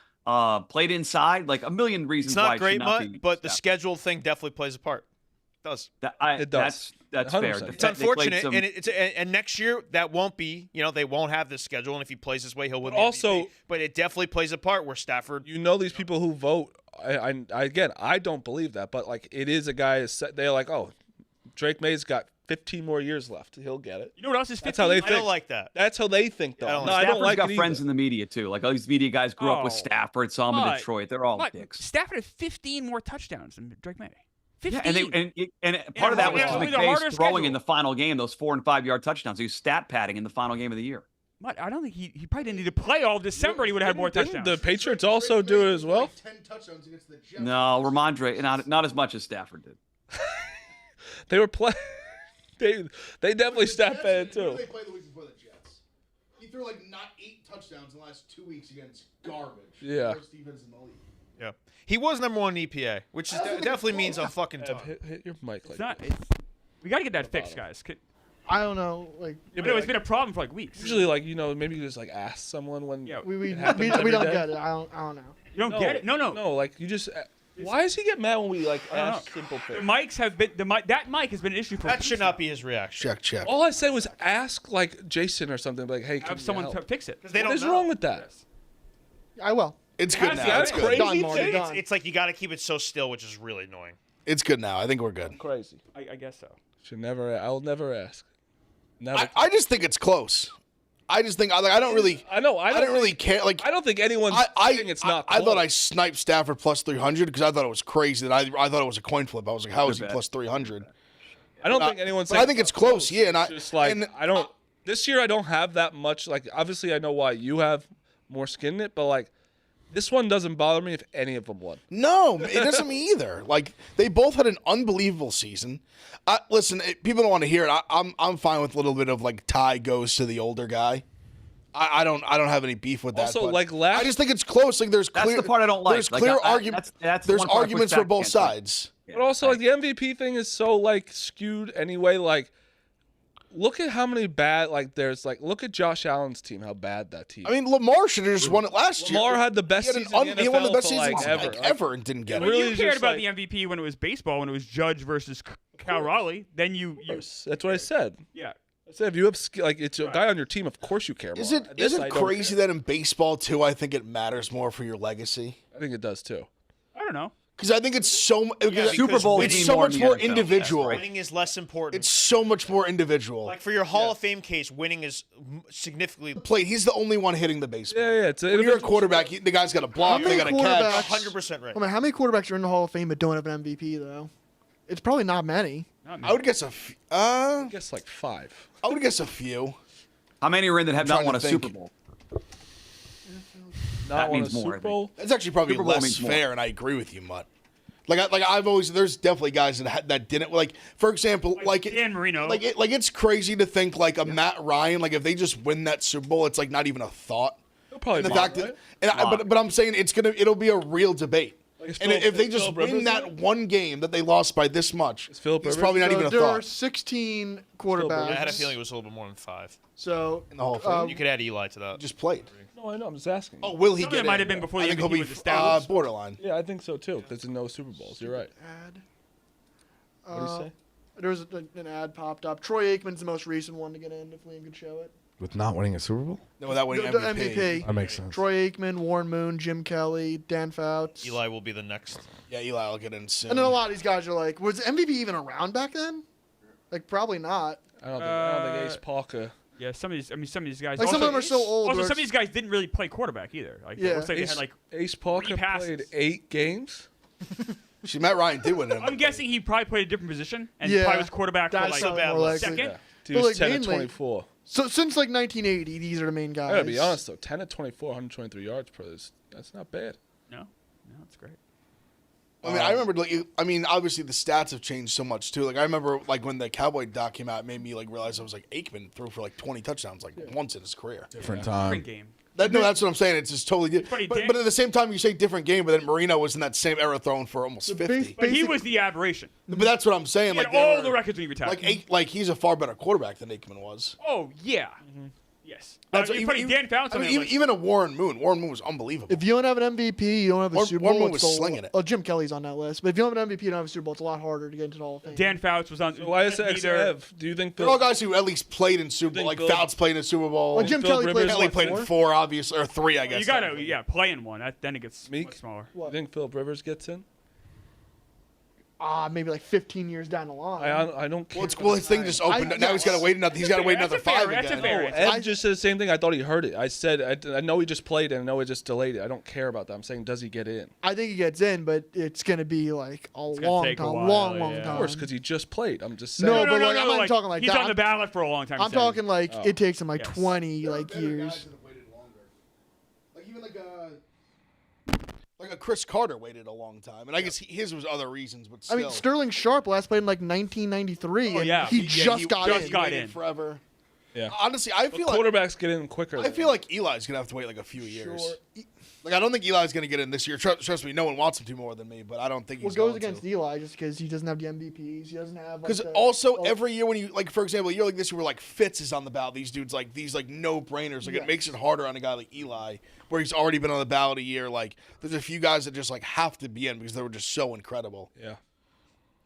Played inside, like a million reasons It's why not it great, should not be Mutt, but the staffed. schedule thing definitely plays a part. It does. It does. That's fair. 100%. It's They played unfortunate, some- and next year that won't be. They won't have this schedule, and if he plays this way, he'll win. But the also- MVP. But it definitely plays a part where Stafford. These people who vote. Again, I don't believe that, but like it is a guy. They're like, oh, Drake May's got 15 more years left. He'll get it. You know what else is 15? That's how they I think. don't like that. That's how they think, though. I don't No, like I don't Stafford's like got it friends either. in the media too. Like all these media guys grew up with Oh, Stafford, saw him in Mutt. Detroit. They're all Mutt, dicks. Stafford had 15 more touchdowns than Drake May. 15. Yeah, and part of that was Yeah, because with a harder McVay's throwing schedule. in the final game those 4 and 5 yard touchdowns. He was stat padding in the final game of the year. Mutt, I don't think he probably didn't need to play all December. And he would have had more Didn't touchdowns. the Patriots also do it as well? 10 touchdowns against the Jets. No, Ramondre, not as much as Stafford did. They were playing. They definitely stepped bad Who too. did they play the week before the Jets? He threw like not 8 touchdowns in the last 2 weeks against garbage. Yeah. Worst defense in the league. Yeah, he was number 1 in EPA, which is definitely means a fucking ton. Hit your mic It's like not. that. We got to get that fixed, guys. I don't know. Like But it's been a problem for like weeks. Usually, like maybe you just like ask someone when. Yeah. we It happens we every don't day. get it. I don't know. You don't get it? No. No, like you just. Why does he get mad when we like I don't ask know. simple The things? mics have been that mic has been an issue for That weeks should now. not be his reaction. Check. All I said was ask like Jason or something. Like, hey, can Have you someone help? fix it. Because they What don't is know. wrong with that? I will. It's good That's- now. that's It's good. crazy. Done, Marty. thing. Done. It's like you got to keep it so still, which is really annoying. It's good now. I think we're good. Crazy. I guess so. Should never. I'll never ask. Never. I just think it's close. I just think I don't really. I know. I don't really care. Like I don't think anyone's saying it's not. I thought I close. sniped Stafford plus 300 because I thought it was crazy that I thought it was a coin flip. I was like, how is he plus 300? I don't think anyone's. But saying I think it's close. Yeah, and It's just like I don't. This year I don't have that much. Like obviously I know why you have more skin in it, but like this one doesn't bother me if any of them won. No, it doesn't me either. Like they both had an unbelievable season. Listen, people don't want to hear it. I'm fine with a little bit of like Ty goes to the older guy. I don't have any beef with that. Also, but like last- I just think it's close. Like that's the part I don't like. There's Like, clear I- argument. that's the There's one part I push arguments back for both against, like- sides. But also like the MVP thing is so like skewed anyway. Like look at how many bad look at Josh Allen's team. How bad that team. I mean, Lamar should have just won it last year. Lamar had the best He had season in the he won the NFL best for, season like, ever and didn't get It it. really You is cared just about like- the MVP when it was baseball, when it was Judge versus Cal Raleigh. Then you That's what I said. yeah. I said if you have like it's a guy on your team, of course you care more. Is it I don't crazy that in baseball too? I think it matters more for your legacy I think it does too. I don't know. because I think it's so. Super Bowl It's mean so more much in the more NFL. individual. Winning is less important. It's so much more individual. like for your Hall of Fame case, winning is significantly Plate. He's the only one hitting the baseball. Yeah. It's When you're a quarterback, the guy's got to block. How They many got to catch. quarterbacks- 100% right. I mean, how many quarterbacks are in the Hall of Fame but don't have an MVP though? It's probably not many. Not I would guess I guess like 5. I would guess a few. How many are in that have not trying won to a think. Super Bowl? Not won means a more, I Super think. Bowl. That's actually probably Super Bowl less means more. fair, and I agree with you, Mutt. I've always there's definitely guys that didn't like. For example, like Dan Marino. Like it's crazy to think like a Matt Ryan. Like if they just win that Super Bowl, it's like not even a thought. They'll probably And the be fact right. that, but I'm saying it'll be a real debate. Like, And if they just Phillip win Rivers that in it? one game that they lost by this much, Phillip it's Rivers probably not So even a there are thought 16 Rivers. quarterbacks. I had a feeling it was a little bit more than 5. So in the Hall of Fame. You could add Eli to that. Just played. No, I know. I'm just asking. Oh, will he Some of get it might in? have been before the I think MVP he'll be was established. borderline. Yeah, I think so too. There's no Super Bowls. You're right. ad. What do you say? There was an ad popped up. Troy Aikman's the most recent one to get in. If Liam could show it. With not winning a Super Bowl? No, without winning The MVP. That makes sense. Troy Aikman, Warren Moon, Jim Kelly, Dan Fouts. Eli will be the next. Yeah, Eli will get in soon. And then a lot of these guys are like, was MVP even around back then? Like, probably not. I don't think Ace Parker. Yeah, some of these guys. Like, some also, of them are so old. Also, where some of it's- these guys didn't really play quarterback either. Like, Yeah. it looks like they had like. Ace Parker passes. played 8 games. See, Matt Ryan did win it. I'm guessing he probably played a different position and Yeah, probably was quarterback for that's like something bad more luck. likely. second. He But, was like, 10 mainly- to 24. So since like 1980, these are the main guys. I gotta be honest though, 10 to 24, 123 yards per. That's not bad. No. No, that's great. I mean, I remember, obviously the stats have changed so much too. Like, I remember, like, when the Cowboy doc came out, it made me like realize I was like, Aikman threw for like 20 touchdowns like once in his career. Different Different time. game. No, that's what I'm saying. It's just totally Funny, different. Dan- But at the same time, you say different game, but then Marino was in that same era throwing for almost 50. But he was the aberration. But that's what I'm saying. He Like had all they the were- records when he retired. like he's a far better quarterback than Aikman was. Oh, yeah. Yes. That's It's funny, Dan found something. even a Warren Moon. Warren Moon was unbelievable. If you don't have an MVP, you don't have a Warren- Super Warren Bowl. Moon it's was a- slinging it. Oh, Jim Kelly's on that list. But if you don't have an MVP, you don't have a Super Bowl. It's a lot harder to get into the Hall of Fame. Dan Fouts was on. Why is it neither- XF? Do you think They're all guys who at least played in Super Bowl. think Like Bill- Fouts played in a Super Bowl. Well, Jim Phil Kelly Rivers played, Kelly played in 4, obviously, or 3, I guess. You gotta, play in one. Then it gets Meek? much smaller. You think Philip Rivers gets in? Maybe like 15 years down the line. I don't care. His thing just opened. Now he's got to wait another. He's got to wait another 5 That's a again. fair. Ed just said the same thing. I thought he heard it. I said, I know he just played it. I know he just delayed it. I don't care about that. I'm saying, does he get in? I think he gets in, but it's going to be like a gonna long take a time. while, long yeah. time. Of course, because he just played. I'm just saying. No, but like, I'm not talking like he's that. on the ballot for a long time. I'm talking like Oh. it takes him like Yes. 20 like years. Like even like a Chris Carter waited a long time, and I guess his was other reasons, but I still. mean, Sterling Sharp last played in like 1993, Oh, and yeah. he He just got just in. got waited in. forever. Yeah. Honestly, I feel like Quarterbacks get in quicker. Eli's gonna have to wait like a few years. Like I don't think Eli's gonna get in this year. Trust me, no one wants him to more than me, but I don't think What he's goes going against to. Eli just because he doesn't have the MVPs, he doesn't have. Because Like, also every year when you like, for example, a year like this year where like Fitz is on the ballot, these no brainers. Like Yes. it makes it harder on a guy like Eli, where he's already been on the ballot a year. Like there's a few guys that just like have to be in because they were just so incredible. Yeah.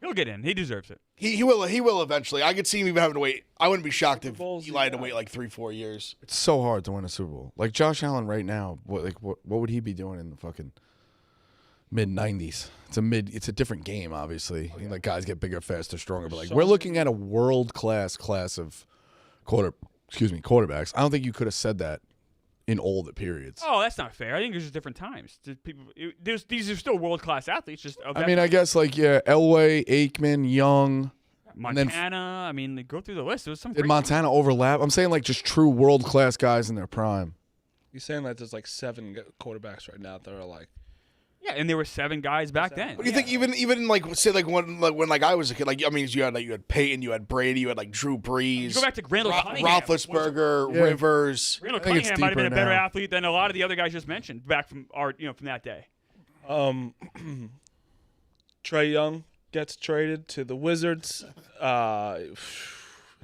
He'll get in. He deserves it. He will eventually. I could see him even having to wait. I wouldn't be shocked if Bowls, Eli had to yeah. wait like 3-4 years. It's so hard to win a Super Bowl. Like Josh Allen right now, what would he be doing in the fucking mid-90s? It's a different game, obviously. Like guys get bigger, faster, stronger. But like we're looking at a world-class class of quarterbacks. I don't think you could have said that in older periods. Oh, that's not fair. I think there's just different times. These are still world class athletes. Just of I that- mean, I guess like Elway, Aikman, Young. Montana. then I mean, they go through the list. There was some. Did great Montana overlap? I'm saying like just true world-class guys in their prime. You're saying that there's like 7 quarterbacks right now that are like. Yeah, and there were 7 guys back then. What do you think? Even like say like when I was a kid, like I mean, you had Peyton, you had Brady, you had like Drew Brees, Go back to Randall Cunningham. Roethlisberger, Yeah. Rivers. Randall think it's Cunningham might have been a deeper better now. athlete than a lot of the other guys just mentioned back from from that day. Trae Young gets traded to the Wizards.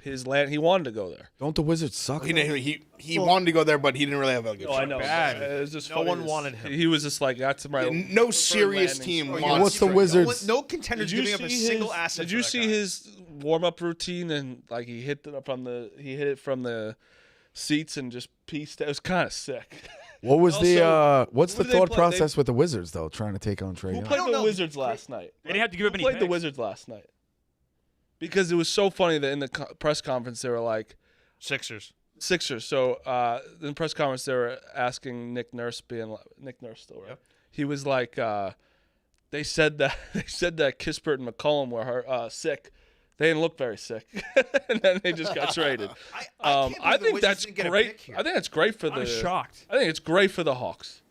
He wanted to go there. Don't the Wizards suck? He wanted to go there, but he didn't really have a good. I know. bad. It was just No funny. one wanted him. He was just like, that's my. No serious landing team spot. wants. What's the Wizards? No contenders Did you giving up a see single his- asset. Did for you that see guy. his warm up routine and like he hit it from the seats and just pieced? It was kind of sick. What was Also, what's who the did they thought play? process with the Wizards though, trying to take on Trae Who Young? played don't the know. Wizards last night? They didn't have to give up Who any played the picks. Wizards last night? Because it was so funny that in the press conference they were like Sixers? Sixers. So in the press conference they were asking Nick Nurse still right. Yep. He was like, they said that Kispert and McCollum were sick. They didn't look very sick, and then they just got traded. I think that's great. I think that's great for I was the. shocked. I think it's great for the Hawks.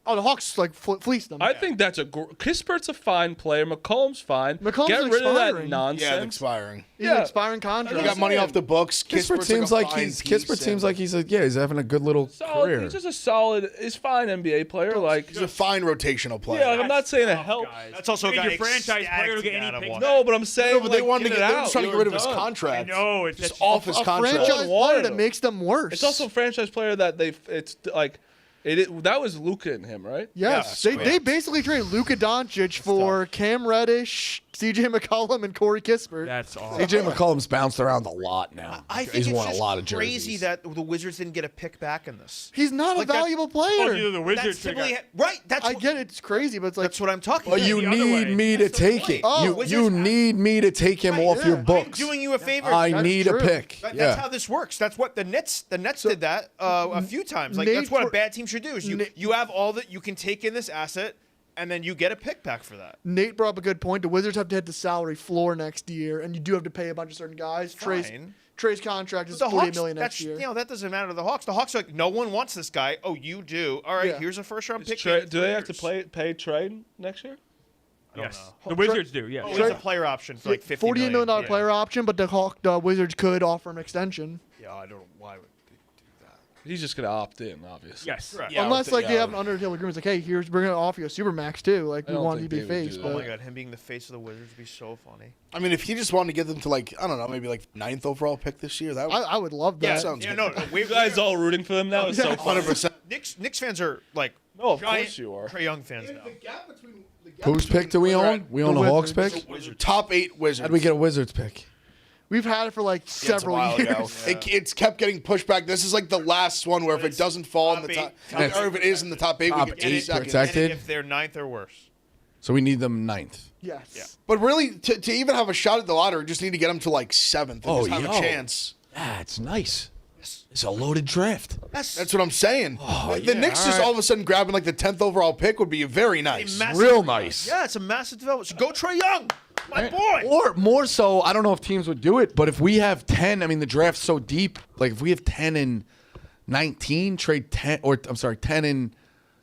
Oh, the Hawks like fleeced them. I think that's Kispert's a fine player. McCollum's fine. McCollum's Get rid of that expiring. nonsense. Yeah, it's expiring. He's yeah. an expiring contract. He got money off the books. Kispert seems like he's having a good little Solid, career. he's just a solid. He's fine NBA player. Like He's a fine rotational player. yeah, like, I'm not saying it Tough, helps. guys. That's also a Think guy your franchise player to get ecstatic any to picks. get No, but I'm saying No, but they like, wanted to get get. it They were out. trying to get rid of his Done. contract. No, it's Just just off his a contract. franchise wanted player that him. makes them worse. It's also a franchise player that it's like that was Luka and him, right? Yes, Yeah, they basically traded Luka Doncic for Cam Reddish, C.J. McCollum, and Corey Kispert. that's all. AJ McCollum's bounced around a lot now. I think He's it's won just a lot of crazy jerseys. that the Wizards didn't get a pick back in this. He's not Like a valuable Oh, player. either the Wizards That's should have typically got- right. That's I what, get it, it's crazy, but it's like that's what I'm talking Well, about. you the other need way. me to That's the take point. it. Oh, you Wizards- need me to take him off your yeah. books. I'm doing you a favor. I That's need true. a pick. That's how this works. That's what the Nets did that a few times. Like Nate that's what a for- bad team should do. Is you have all that you can take in this asset, and then you get a pick back for that. Nate brought up a good point. The Wizards have to hit the salary floor next year, and you do have to pay a bunch of certain guys. Fine. Trey's contract is The $48 Hawks, million next that's, year. that doesn't matter to the Hawks. The Hawks are like, no one wants this guy. Oh, you do. All right, Yeah. here's a first-round pick. Trey, in do they 3 have to years. pay Trey next year? Yes. know. The Wizards do. Yes. Oh, it's a player option for like $50 $48 million yeah. player option, but the Wizards could offer an extension. Yeah, I don't know why would they do that. He's just gonna opt in, obviously. Yes. Correct. Yeah, Unless I would they think- have an under-the-table agreement. It's like, hey, we're going to offer you a supermax too. Like I we don't want you think to be they would face, do but Oh my god, him being the face of the Wizards would be so funny. I mean, if he just wanted to get them to like, I don't know, maybe like 9th overall pick this year, that would I would love that. Yeah, sounds yeah, good. no, we You guys all rooting for them now? It's so funny. 100%. Knicks fans are like No, of giant course you are. Trae Young fans now. Whose pick do we own? We own the Hawks pick? Top 8 Wizards. How do we get a Wizards pick? We've had it for like Yeah, it's a several while years. ago. It's kept getting pushed back. This is like the last one where if it doesn't fall in the top, top or if it is in the top 8, Top we get 8 2 seconds. protected. And if they're 9th or worse. So we need them 9th. Yes. Yeah. But really, to even have a shot at the lottery, just need to get them to like 7th and Oh, just have yo. a chance. Yeah, it's nice. It's a loaded draft. That's what I'm saying. the yeah, Knicks all just right. all of a sudden grabbing like the 10th overall pick would be very nice. Real nice. Yeah, it's a massive development. So go Trae Young, my boy. Or more so, I don't know if teams would do it, but if we have 10, I mean, the draft's so deep. Like, if we have 10 and 19, trade 10, or I'm sorry, 10 and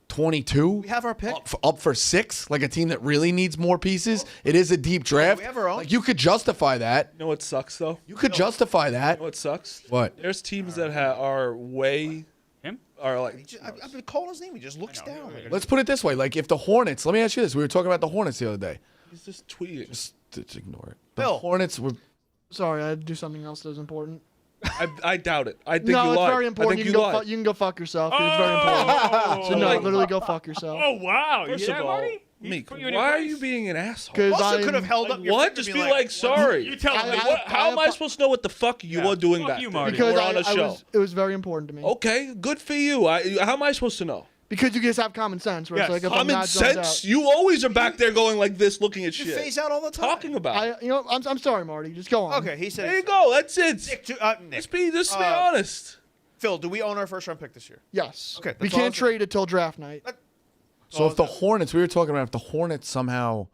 22. We have our pick. Up for 6, like a team that really needs more pieces. It is a deep draft. we have our own. Like, you could justify that. You know what sucks though? You could justify that. You know what sucks? What? There's teams that are way Him? are like I've been calling his name. He just looks down. Like, Let's put it this way. Like, if the Hornets, let me ask you this. We were talking about the Hornets the other day. he's just tweeting. Just ignore it. Bill. The Hornets were. Sorry, I had to do something else that was important. I doubt it. I think No, you it's lied. very important. I You think can you go. lied. You can go fuck yourself. 'cause It's very important. So no, Like- literally go fuck yourself. Oh wow! First you hear of that, all, Marty? He Meek, put you in why your are place? you being an asshole? Because also could have held Like, up your what? finger Just and be like, like, sorry. You tell me. How am I supposed to know what the fuck you are doing fuck back you, there? Marty. Because We're on a show. it was very important to me. Okay, good for you. How am I supposed to know? Because you just have common sense. Where Yes. it's like if I'm Common not zoned sense? out- You always are back there going like this, looking at You shit. phase out all the time. Talking about. it. I'm sorry, Marty. Just go on. Okay, he said. There you go. That's it. Nick, Just be Uh, honest. Phil, do we own our first round pick this year? Yes. Okay, We that's all can't I'm trade it till draft night. So if the Hornets, we were talking about if the Hornets somehow,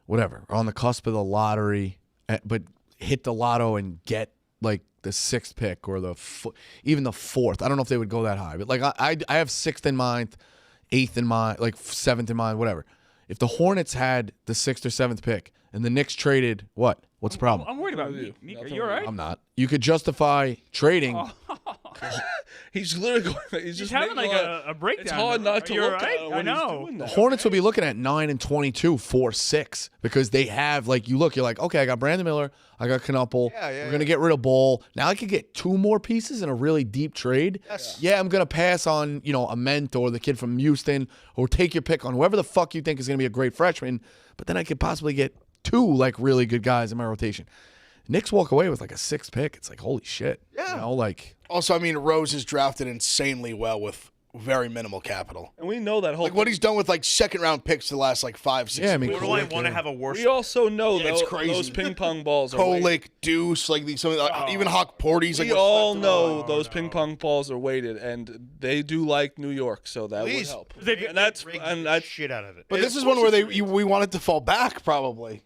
whatever, are on the cusp of the lottery, but hit the lotto and get like the 6th pick or even the 4th. I don't know if they would go that high, but like I have 6th in mind, 8th in mind, like 7th in mind, whatever. If the Hornets had the 6th or 7th pick and the Knicks traded, what? What's the problem? I'm worried about with you. Meek. Meek, are Nothing you all right? I'm not. You could justify trading. He's literally going. He's He's just having making like lot- a breakdown. It's hard not to Are you look all right? at him I when he's know. doing The that. Hornets will be looking at 9 and 22, 4-6, because they have like you're like, okay, I got Brandon Miller, I got Knuppel. We're gonna get rid of Ball. Now I could get 2 more pieces in a really deep trade. Yes. Yeah, I'm gonna pass on a Ment or the kid from Houston, or take your pick on whoever the fuck you think is gonna be a great freshman. But then I could possibly get 2 like really good guys in my rotation. Knicks walk away with like a 6th pick. It's like holy shit. Yeah. Like. Also, I mean, Rose is drafted insanely well with very minimal capital. And we know that whole. Like what he's done with like 2nd round picks the last like 5-6 Yeah, I mean, years. What do I Quick, want to yeah. have a worse? we also know Yeah, it's though, crazy. those ping pong balls are weighted. Kolick, Deuce, like these, even Hawk Porty's like We all respectable. know those ping pong balls are weighted, and they do like New York, so that would Please. help. They- And that's Rig and the that's shit out of it. But this is one where we want it to fall back probably.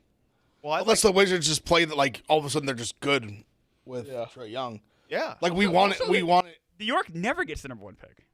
Well, I Unless the Wizards just play that like all of a sudden they're just good with Yeah. Trae Young. yeah. Like we want it. We want it. New York never gets the number 1 pick.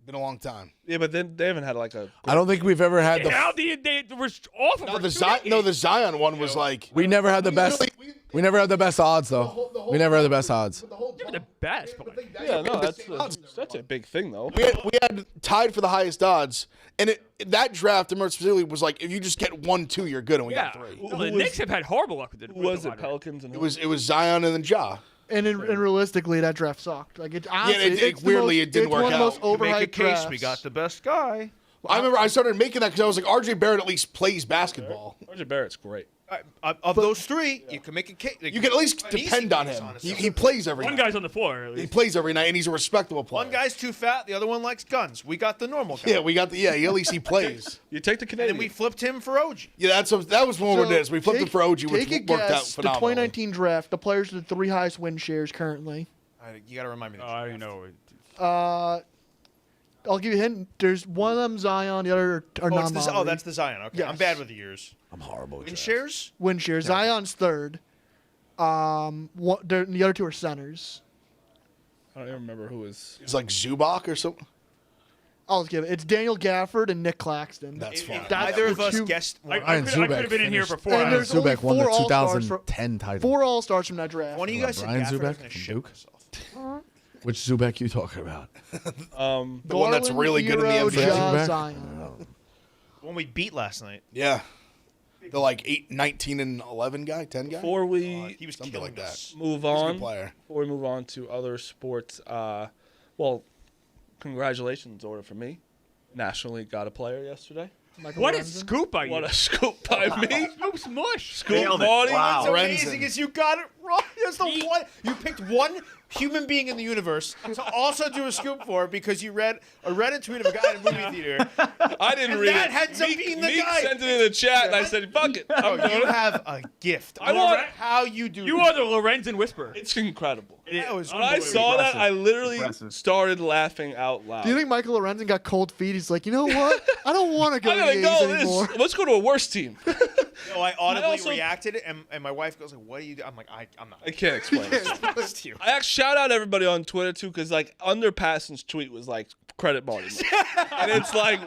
Been a long time. yeah, but then they haven't had like a. I don't think we've ever had the. How they were awful. No, for the 2 the Zion one was like We never had the best. We never had the best odds though. We never had the best odds. They were the best. But like, Yeah, no, that's a big thing though. we had tied for the highest odds, and that draft, more specifically, was like if you just get 1-2, you're good, and we yeah. got 3. No, the Knicks have had horrible luck with it. Who was it? Pelicans and It was Zion and then Ja. And realistically, that draft sucked. Like it. Honestly, it's the weirdly, most- it didn't it's work one of the out. most To make a overhyped case, drafts. we got the best guy. I remember I started making that because I was like, RJ Barrett at least plays basketball. RJ Barrett's great. Of those 3, you can make a case. You can at least An easy depend on case, him. honestly. He plays every One night. guy's on the floor. At He least. plays every night, and he's a respectable player. One guy's too fat, the other one likes guns. We got the normal guy. Yeah, we got at least he plays. You take the And Canadian. then we flipped him for OG. Yeah, that was one of it is. We flipped it for OG, which take a worked out guess, the phenomenally. 2019 draft, the players with the 3 highest win shares currently. You got to remind me. Oh, I don't know. I'll give you a hint. There's one of them Zion, the other are Oh, non that's the Zion. Okay, I'm Yes. bad with the years. I'm horrible. with In drafts. shares? Windshare. Zion's third. The other two are centers. I don't even remember who was. It's like Zubac or something. I'll just give it. It's Daniel Gafford and Nick Claxton. That's fine. That's Neither the of us two- guessed. I Ryan could have Zubac been in here for finished- 4 And hours. there's only Zubac won the 4 All-Stars 2010 title. 4 All-Stars from that draft. One of you guys said Brian Gafford, I was Zubac gonna from shit Duke? myself. Which Zubac you talking about? The one that's really good in the NBA. Zubac? Zion. The one we beat last night. Yeah. The like 19 and 11 guy, 10 guy. Before we He was Something killing like that. us. move He's a on, good player. before we move on to other sports, well, congratulations, order for me. National League got a player yesterday. Michael What a Lorenzen. scoop by you. What a scoop by me. Scoop's mush. Scoop Nailed it. Marty. Wow. What's Lorenzen. amazing is you got it wrong. That's the He- one you picked one human being in the universe to also do a scoop for because you read a Reddit tweet of a guy in a movie theater. I didn't And read that it. ends up Meek- being the Meek guy. sent it in the chat, and I said, fuck it. I'm Oh, doing you it. have a gift. I want- how you do. You are the Lorenzen whisperer. It's incredible. That was When I saw that, I literally Impressive. started laughing out loud. Do you think Michael Lorenzen got cold feet? He's like, you know what? I don't want to go I to gotta the go. A's anymore. Let's go to a worse team. No, I audibly also- reacted, and my wife goes like, "What do you do?" I'm like, I'm not. I can't explain it. It's you. I actually shout out everybody on Twitter too, because like under Passon's tweet was like credit Marty, and it's like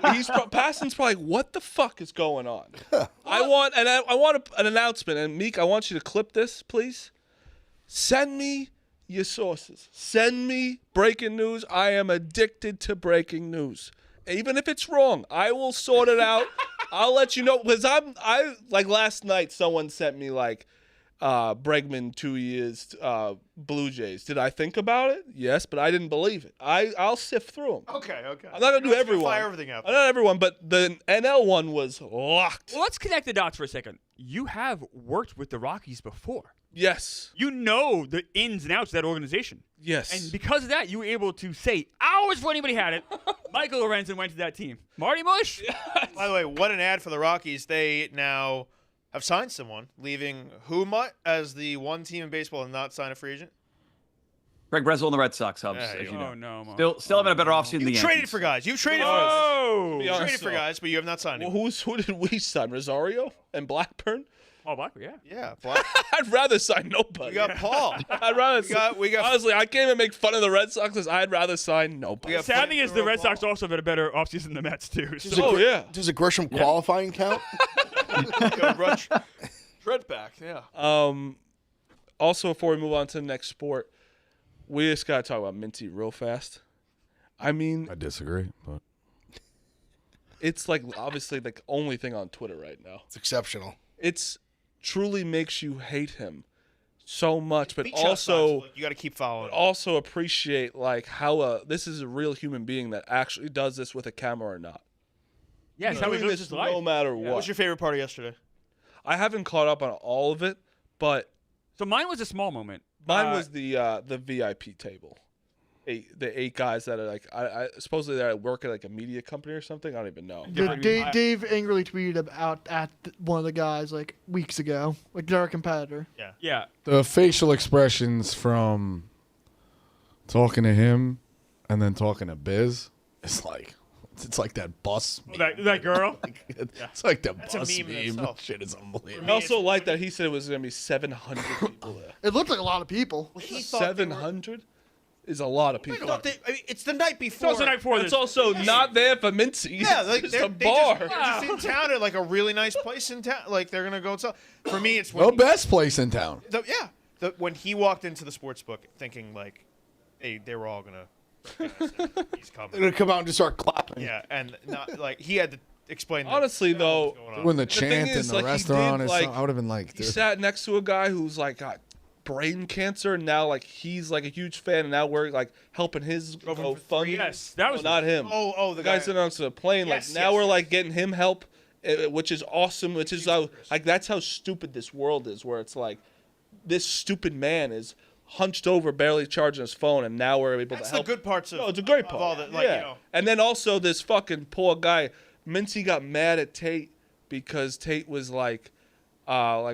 Passon's probably like, what the fuck is going on? I want an announcement, and Meek, I want you to clip this, please. Send me your sources. Send me breaking news. I am addicted to breaking news. Even if it's wrong, I will sort it out. I'll let you know because I like last night someone sent me like Bregman 2 years Blue Jays. Did I think about it? Yes, but I didn't believe it. I'll sift through them. Okay. I'm not gonna do You're everyone. Fire everything up. Not everyone, but the NL one was locked. Well, let's connect the dots for a second. You have worked with the Rockies before. Yes. You know the ins and outs of that organization. Yes. And because of that, you were able to say hours before anybody had it, Michael Lorenzen went to that team. Marty Mush? By the way, what an ad for the Rockies. They now have signed someone, leaving Huma as the one team in baseball and not sign a free agent. Greg Breslow and the Red Sox, Hubs, Yeah, as you Oh, know. no. Still having a better offseason than the You traded Yankees. for guys. You traded for Oh! Be you honest, traded for though. guys, but you have not signed Well, anyone. who did we sign? Rosario and Blackburn? Oh, Black, yeah. Yeah, Black. I'd rather sign nobody. We got Paul. I'd rather. We got. Honestly, I can't even make fun of the Red Sox because I'd rather sign nobody. We got Sad thing is the Red Sox Paul. also had a better offseason than the Mets, too. So. Oh yeah. Does a Grisham qualifying count? Go Rush. Tread back, yeah. Also, before we move on to the next sport, we just gotta talk about Mincy real fast. I mean, I disagree, but it's like obviously the only thing on Twitter right now. It's exceptional. It's truly makes you hate him so much, but Beat shot also signs, you got to keep following. also appreciate like how this is a real human being that actually does this with a camera or not. Yeah, it's how he Doing lives this his life. no matter What what. was your favorite part of yesterday? I haven't caught up on all of it, but So mine was a small moment. mine was the VIP table. The eight guys that are like I supposedly they work at like a media company or something. I don't even know. Dave angrily tweeted about one of the guys like weeks ago, like they're a competitor. Yeah. the facial expressions from talking to him and then talking to Biz, it's like that bus. meme. That girl? It's like the That's a bus meme in meme. itself. Shit is I unbelievable. also like that he said it was gonna be 700 people there. It looked like a lot of people. He thought they were- 700 is a lot of I people. thought they, I mean, it's the night It's before. also the night before It's this. also not there for Mincy. Yeah, like it's they're, a they bar. Just, they're just in town at like a really nice place in town. Like they're gonna go. For me, it's when The best place in town. when he walked into the sports book, thinking like, they were all gonna. He's They're coming. gonna come out and just start clapping. Yeah, and not like he had to explain. Honestly, though, what's going on. When the thing chant in is, the like, he restaurant did, is, like, I would have been like, he dude. sat next to a guy who's like got brain cancer, and now like he's like a huge fan, and now we're like helping his GoFundMe. Yes, that was not him. Oh, the guy sitting on the plane. Yes, like now yes, we're yes. like getting him help, which is awesome. Which is how like that's how stupid this world is, where it's like this stupid man is hunched over, barely charging his phone, and now we're able That's to the help. good parts of. No, it's a great of part. all the, like, yeah. you know. And then also this fucking poor guy, Mincy got mad at Tate because Tate was like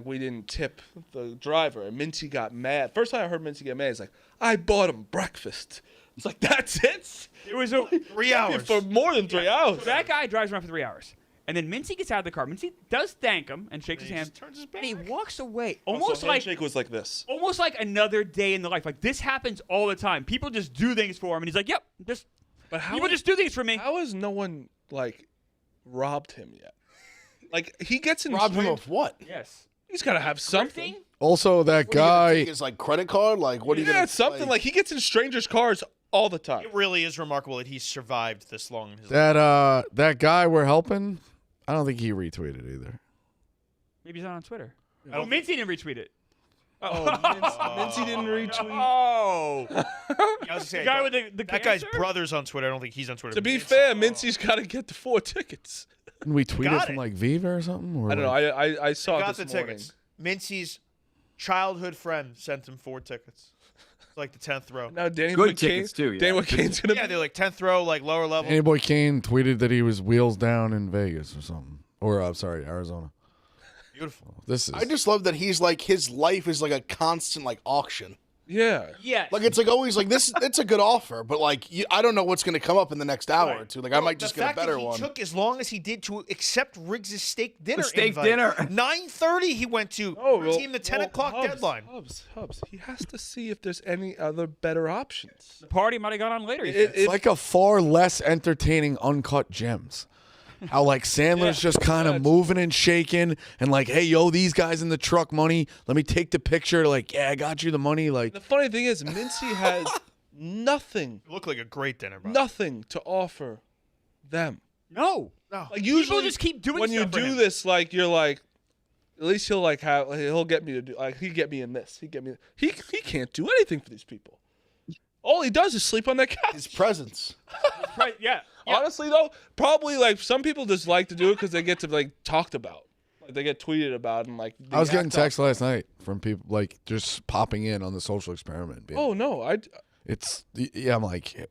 we didn't tip the driver, and Mincy got mad. First time I heard Mincy get mad, he's like, I bought him breakfast. It's like, that's it? It was a 3 hours. For more than 3 hours. So that guy drives around for 3 hours. And then Mincy gets out of the car. Mincy does thank him and shakes his hand. turns his And he back. walks away. Also, Almost like handshake was like this. another day in the life. Like, this happens all the time. People just do things for him. And he's like, yep, But how, people just do things for me. how has no one, like, robbed him yet? Like, he gets in Rob him strange- of what? Yes. He's got to have something. Also, that What are you gonna guy. take his like credit card? Like what are you Yeah, gonna something. Like, he gets in strangers' cars all the time. It really is remarkable that he survived this long in his life. That guy we're helping. I don't think he retweeted either. Maybe he's not on Twitter. Oh, Mincy didn't retweet it. Oh, Mincy didn't retweet. Oh. I was gonna say, The guy with the that guy's cancer? brother's on Twitter. I don't think he's on Twitter. To be Mincy- fair, Mincy's got to get the 4 tickets. Didn't we tweet it Got from it. like Viva or something? Or I don't know. like- I saw got it the this morning. tickets. Mincy's childhood friend sent him 4 tickets. It's like the 10th row. Now Danny Good McCain, tickets, too, yeah. Danny McCain's gonna Yeah, they're like 10th row, like lower level. Danny Boy Kane tweeted that he was wheels down in Vegas or something. Or I'm sorry, Arizona. Beautiful. This is. I just love that he's like his life is like a constant like auction. Yeah. Yes. Like it's like always like this. It's a good offer, but like I don't know what's going to come up in the next hour or two. Like I might just the get a fact better that he one. took as long as he did to accept Riggs' steak dinner. steak invite. dinner. 9:30 he went to team the 10 o'clock deadline. Hubs. He has to see if there's any other better options. the party might have gone on later. he It- said. It's like a far less entertaining Uncut Gems. How like Sandler's just kind of moving and shaking and like, hey, yo, these guys in the truck money. Let me take the picture. Like, yeah, I got you the money. Like, The funny thing is, Mincy has nothing, It looked like a great dinner, bro. nothing to offer them. no. Like usually, just keep doing when you stuff for do him. this, like you're like, at least he'll get me to do. Like he get me in this. He can't do anything for these people. All he does is sleep on their couch. His presence. Right, yeah. Honestly, though, probably like some people just like to do it because they get to like talked about, like they get tweeted about, and like they I was getting act out. texts last night from people like just popping in on the social experiment. Being, Oh no, I'm like,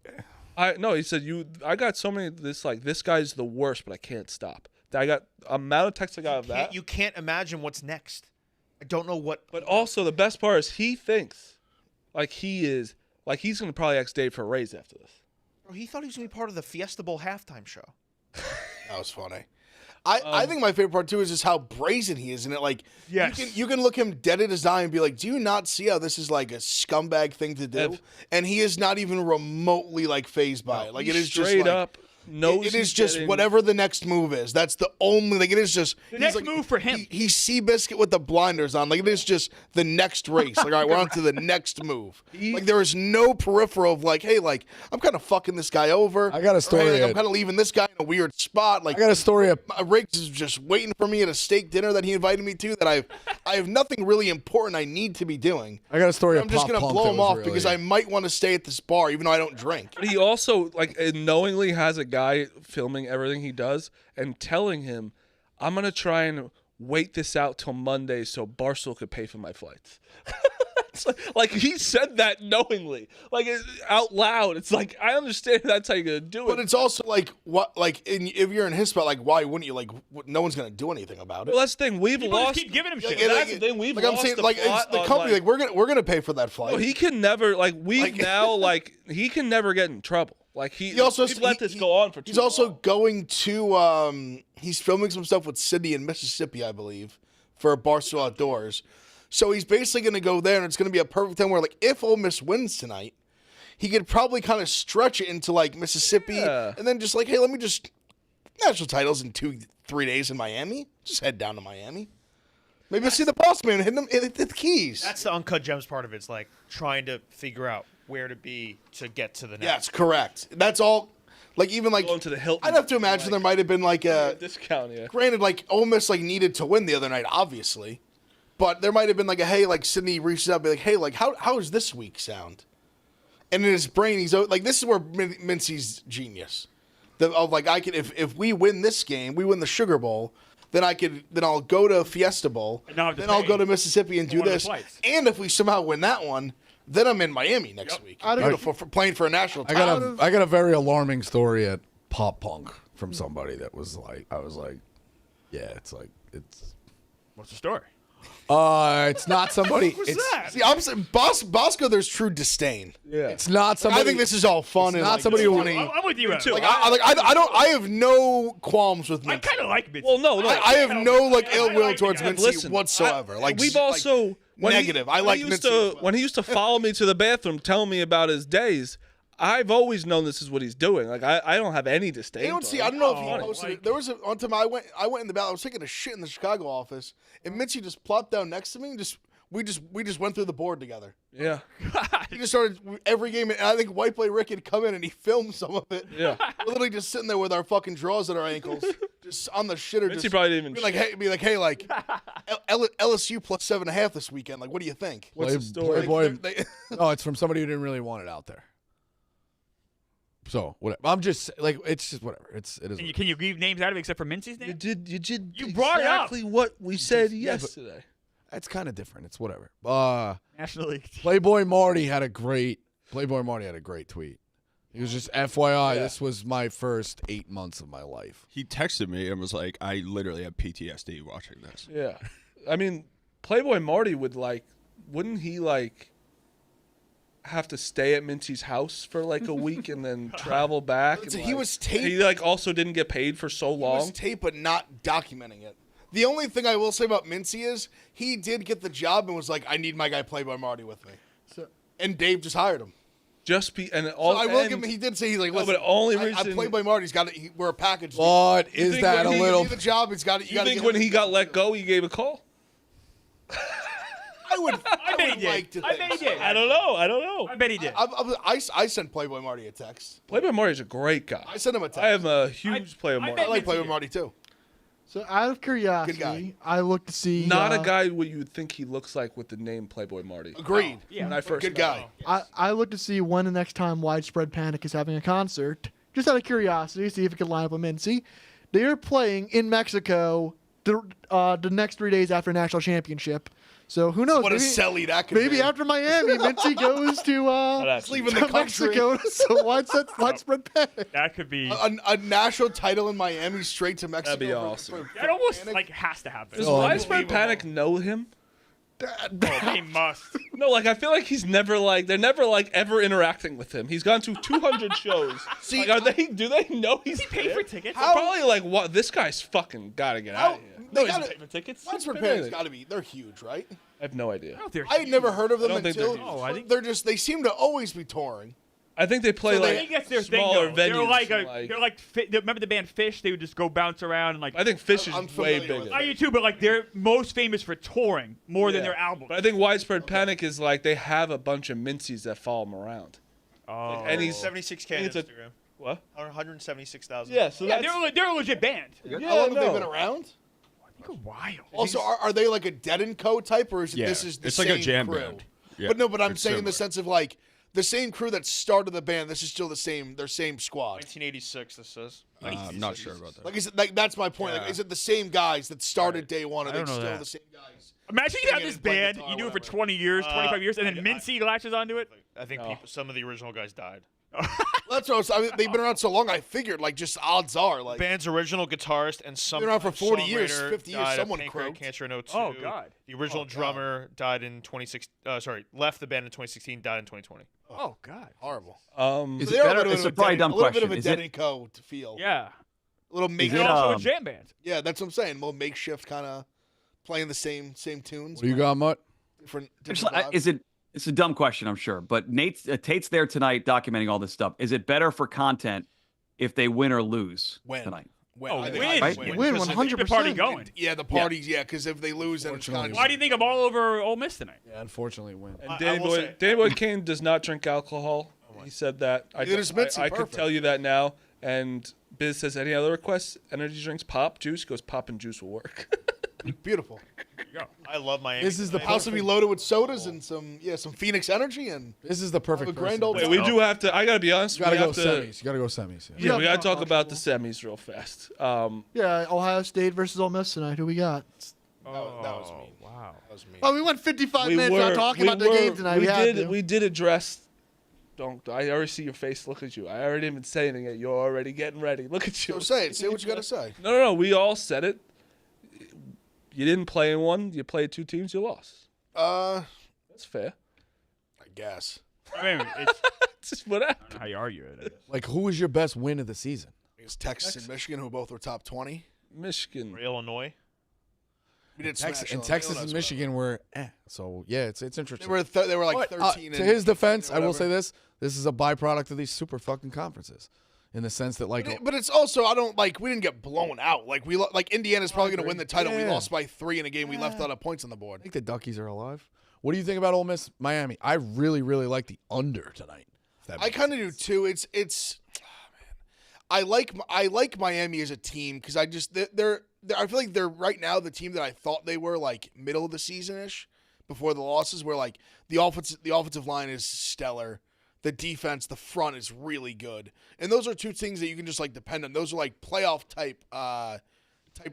no. He said I got so many this guy's the worst, but I can't stop. I got amount of texts I got of that. You can't imagine what's next. I don't know what. But also the best part is he thinks like he's gonna probably ask Dave for a raise after this. Bro, he thought he was going to be part of the Fiesta Bowl halftime show. That was funny. I think my favorite part too is just how brazen he is, and it like Yes. you can look him dead in his eye and be like, do you not see how this is like a scumbag thing to do? Ev- And he is not even remotely like phased by it. Like it is just straight like, up. knows it is he's just getting- whatever the next move is. That's the only like it is just The he's next like, move for him. He's Seabiscuit with the blinders on. Like it is just the next race. Like all right, we're on to the next move. Like there is no peripheral of like, hey, like I'm kind of fucking this guy over. I got a Or, hey, story like, I'm at- kind of leaving this guy in a weird spot. Like I got a story of Riggs is just waiting for me at a steak dinner that he invited me to. That I have nothing really important I need to be doing. I got a story. I'm just Pop gonna Punk blow that him was off really- because I might want to stay at this bar even though I don't drink. But he also like knowingly has a guy filming everything he does and telling him, "I'm gonna try and wait this out till Monday so Barstool could pay for my flights." It's like he said that knowingly, like out loud. It's like I understand that's how you're gonna do it. But it's also like what like if you're in his spot, like why wouldn't you? Like no one's gonna do anything about it. Well, that's the thing. We've People just lost. keep giving him Like, shit. that's the thing. We've like I'm lost saying, the like it's plot the on, company, like- like we're gonna pay for that flight. No, he can never like we've Like- now like he can never get in trouble. Like He also we've let this go on for too He's also long. going to he's filming some stuff with Sydney in Mississippi, I believe, for Barstool Outdoors. So he's basically going to go there, and it's going to be a perfect time where, like, if Ole Miss wins tonight, he could probably kind of stretch it into like Mississippi, Yeah. and then just like, hey, let me just national titles in 2-3 days in Miami. Just head down to Miami. Maybe I'll see the boss man hit the keys. That's the Uncut Gems part of it. It's like trying to figure out where to be to get to the next. Yes, correct. That's all. Like even like Going to the Hilton. I'd have to imagine there might have been like a discount. Yeah. granted, like Ole Miss like needed to win the other night, obviously, but there might have been like a hey, like Sydney reaches out, and be like, hey, like how does this week sound? And in his brain, he's like, this is where Mincy's genius. Of like I could if we win this game, we win the Sugar Bowl, then I'll go to Fiesta Bowl, And not have to then I'll pay go to Mississippi and for do one of the this, flights. and if we somehow win that one, then I'm in Miami next week. Beautiful for playing for a national I title. got a very alarming story at Pop Punk from somebody that was like, I was like, yeah, it's like it's. What's the story? It's not somebody. See, I'm saying Bosco. There's true disdain. Yeah. It's not somebody. I think this is all fun It's and not like, somebody who- funny. I'm with you, too. Like I don't. I have no qualms with Mincy. I kind of like Mincy. Well, no. I have no like ill will like towards Mincy. Mincy Listen, whatsoever. Like we've like, also negative. I like he used Mincy as to well. when he used to follow me to the bathroom, telling me about his days. I've always known this is what he's doing. Like I don't have any disdain. They don't for see. him. I don't know if Oh, he posted like- it. There was one time I went in the bathroom. I was taking a shit in the Chicago office, and Mincy just plopped down next to me. And we just went through the board together. Yeah. He just started every game, and I think White Boy Rick had come in and he filmed some of it. Yeah. We're literally just sitting there with our fucking drawers at our ankles, just on the shitter. Mincy Just probably didn't even. be like, hey, LSU plus 7.5 this weekend. Like, what do you think? What's the story? Playboy. They- No, it's from somebody who didn't really want it out there. So whatever. I'm just like it's just whatever. It is. Can you leave names out of it except for Mincy's name? You did. You brought it up. exactly what we said Yeah, but- yesterday. That's kind of different. It's whatever. National League. Playboy Marty had a great tweet. He was just FYI. Yeah. This was my first 8 months of my life. He texted me and was like, I literally have PTSD watching this. Yeah. I mean, Playboy Marty wouldn't he have to stay at Mincy's house for like a week and then travel back? Listen, and, he like, was taped. He also didn't get paid for so He long. was tape, but not documenting it. The only thing I will say about Mincy is he did get the job and was like, I need my guy Playboy Marty with me. And Dave just hired him. All So I will give him. He did say he's like, No, listen, but only I reason- Playboy Marty's got it. We're a package. deal. But is think that a when he- little? Give me the job. He's got it. You think when he got let go, he gave a call? I would. I bet he would did. like to I think bet he so. did. I don't know. I bet he did. I sent Playboy Marty a text. Playboy Marty's a great guy. I sent him a text. I am a huge Playboy Marty. I like Mincy Playboy did. Marty too. So out of curiosity, Good guy. I looked to see. Not a guy what you would think he looks like with the name Playboy Marty. Agreed. Yeah. When I first Good met guy. him. I looked to see when the next time Widespread Panic is having a concert. Just out of curiosity, see if it could line up with Mincy. They are playing in Mexico the next 3 days after national championship. So who knows? What a maybe, selly that could maybe be. after Miami, Mincy goes to Actually, leaving the to country. Mexico. So widespread panic. That could be. A national title in Miami straight to Mexico. That'd be for- awesome. for That almost Panic. has to happen. Does Oh, Widespread Panic know him? They must. No, I feel like he's never they're never ever interacting with him. He's gone to 200 shows. See, do they know he's Pay there? for tickets. They're probably what? This guy's fucking gotta get out of here. They No, he's gotta- paying for tickets. Widespread He's Panic's paying. got to be. They're huge, right? I have no idea. I had never heard of them I don't think until. they're huge. No, I think- they're just. They seem to always be touring. I think they play So they- I think that's their thing. smaller Though. venues. They're like remember the band Fish? They would just go bounce around and I think Fish is I'm way familiar with bigger. it. I do too, but they're most famous for touring more than Yeah. their albums. But I think Widespread Panic is they have a bunch of Mincies that follow them around. oh, And he's 76K on it's a- Instagram. What? 176,000. Yeah, so yeah, that's they're a legit band. yeah, How long have they no. been around? They're wild. Also, are they like a Dead and Co type, or is it Yeah, this is the it's same like a jam crew? band. Yeah, But no, but I'm it's saying in the similar. sense of the same crew that started the band. This is still their same squad. 1986, this says. I'm not sure about that. Like, is it that's my point? Like, is it the same guys that started day one? Are I they don't know still that. the same guys? Imagine you have Singing this and playing band, guitar, you do it for whatever. 20 years, 25 years, and then Mincy latches onto it. I think some of the original guys died. That's what I was. I mean, they've been around so long. I figured just odds are Band's original guitarist and some Been around for 40 years, songwriter 50 years, died of someone pancreatic croaked. cancer in 02. Oh, God. The original drummer died in 2016. Left the band in 2016. Died in 2020. Oh, God. horrible. Is So it they are better? a little It's bit a of probably Dead- dumb a little bit question. of a Is Dead it? and Co to feel. Yeah. A little Is make. it, They're also a um, jam band. Yeah, that's what I'm saying. A little makeshift kind of playing the same tunes. What do you got, Mutt? Different Actually, is it? It's a dumb question, I'm sure, but Tate's there tonight documenting all this stuff. Is it better for content if they win or lose Win. tonight? Oh, I think win. I Win. Win because 100%. Keep the party going. Yeah, the parties. Yeah, because if they lose, then it's kind of. Why do you think I'm all over Ole Miss tonight? Yeah, unfortunately, win. And I Danny will say- Boy Kane does not drink alcohol. He said that. Neither does Mincy, I could perfect. tell you that now. And Biz says, any other requests? Energy drinks, pop, juice? He goes, pop and juice will work. Beautiful. I love Miami. This is the House will be loaded with sodas and some Phoenix Energy and This is the perfect. Have a grand person. old Wait, we do have to. I got to be honest. You gotta we go have to, semis. You gotta go semis. Yeah, we got to Yeah, talk about the semis real fast. Yeah, Ohio State versus Ole Miss tonight. Who we got? that was me. Wow. That was me. Oh, we went 55 minutes without talking about the game tonight. We did address. Don't. I already see your face. Look at you. I already didn't even say anything yet. You're already getting ready. Look at you. So say it. Say what you got to say. No. We all said it. You didn't play in one. You played 2 teams. You lost. That's fair. I guess. I mean, it's It's just what I happened. don't know how you argue it. Like, who was your best win of the season? It's Texas and Michigan, who both were top 20. Michigan. For Illinois. We did Texas, smash and Illinois. Texas That's and what- Michigan were So yeah, it's They interesting. were they were like But, 13. to and his defense, I will whatever. say this: this is a byproduct of these super fucking conferences, in the sense that like But it's also I don't like we didn't get blown out. Like like Indiana's probably going to win the title. We Yeah. lost by 3 in a game. We left out of points on the I board. think the Duckies are alive. What do you think about Ole Miss, Miami? I really, really like the under tonight. if that I makes kind of do sense. too. It's I like Miami as a team because I just they're I feel like they're right now the team that I thought they were like middle of the season ish before the losses, where like the offensive line is stellar, the defense, the front is really good, and those are 2 things that you can just like depend on. Those are like playoff type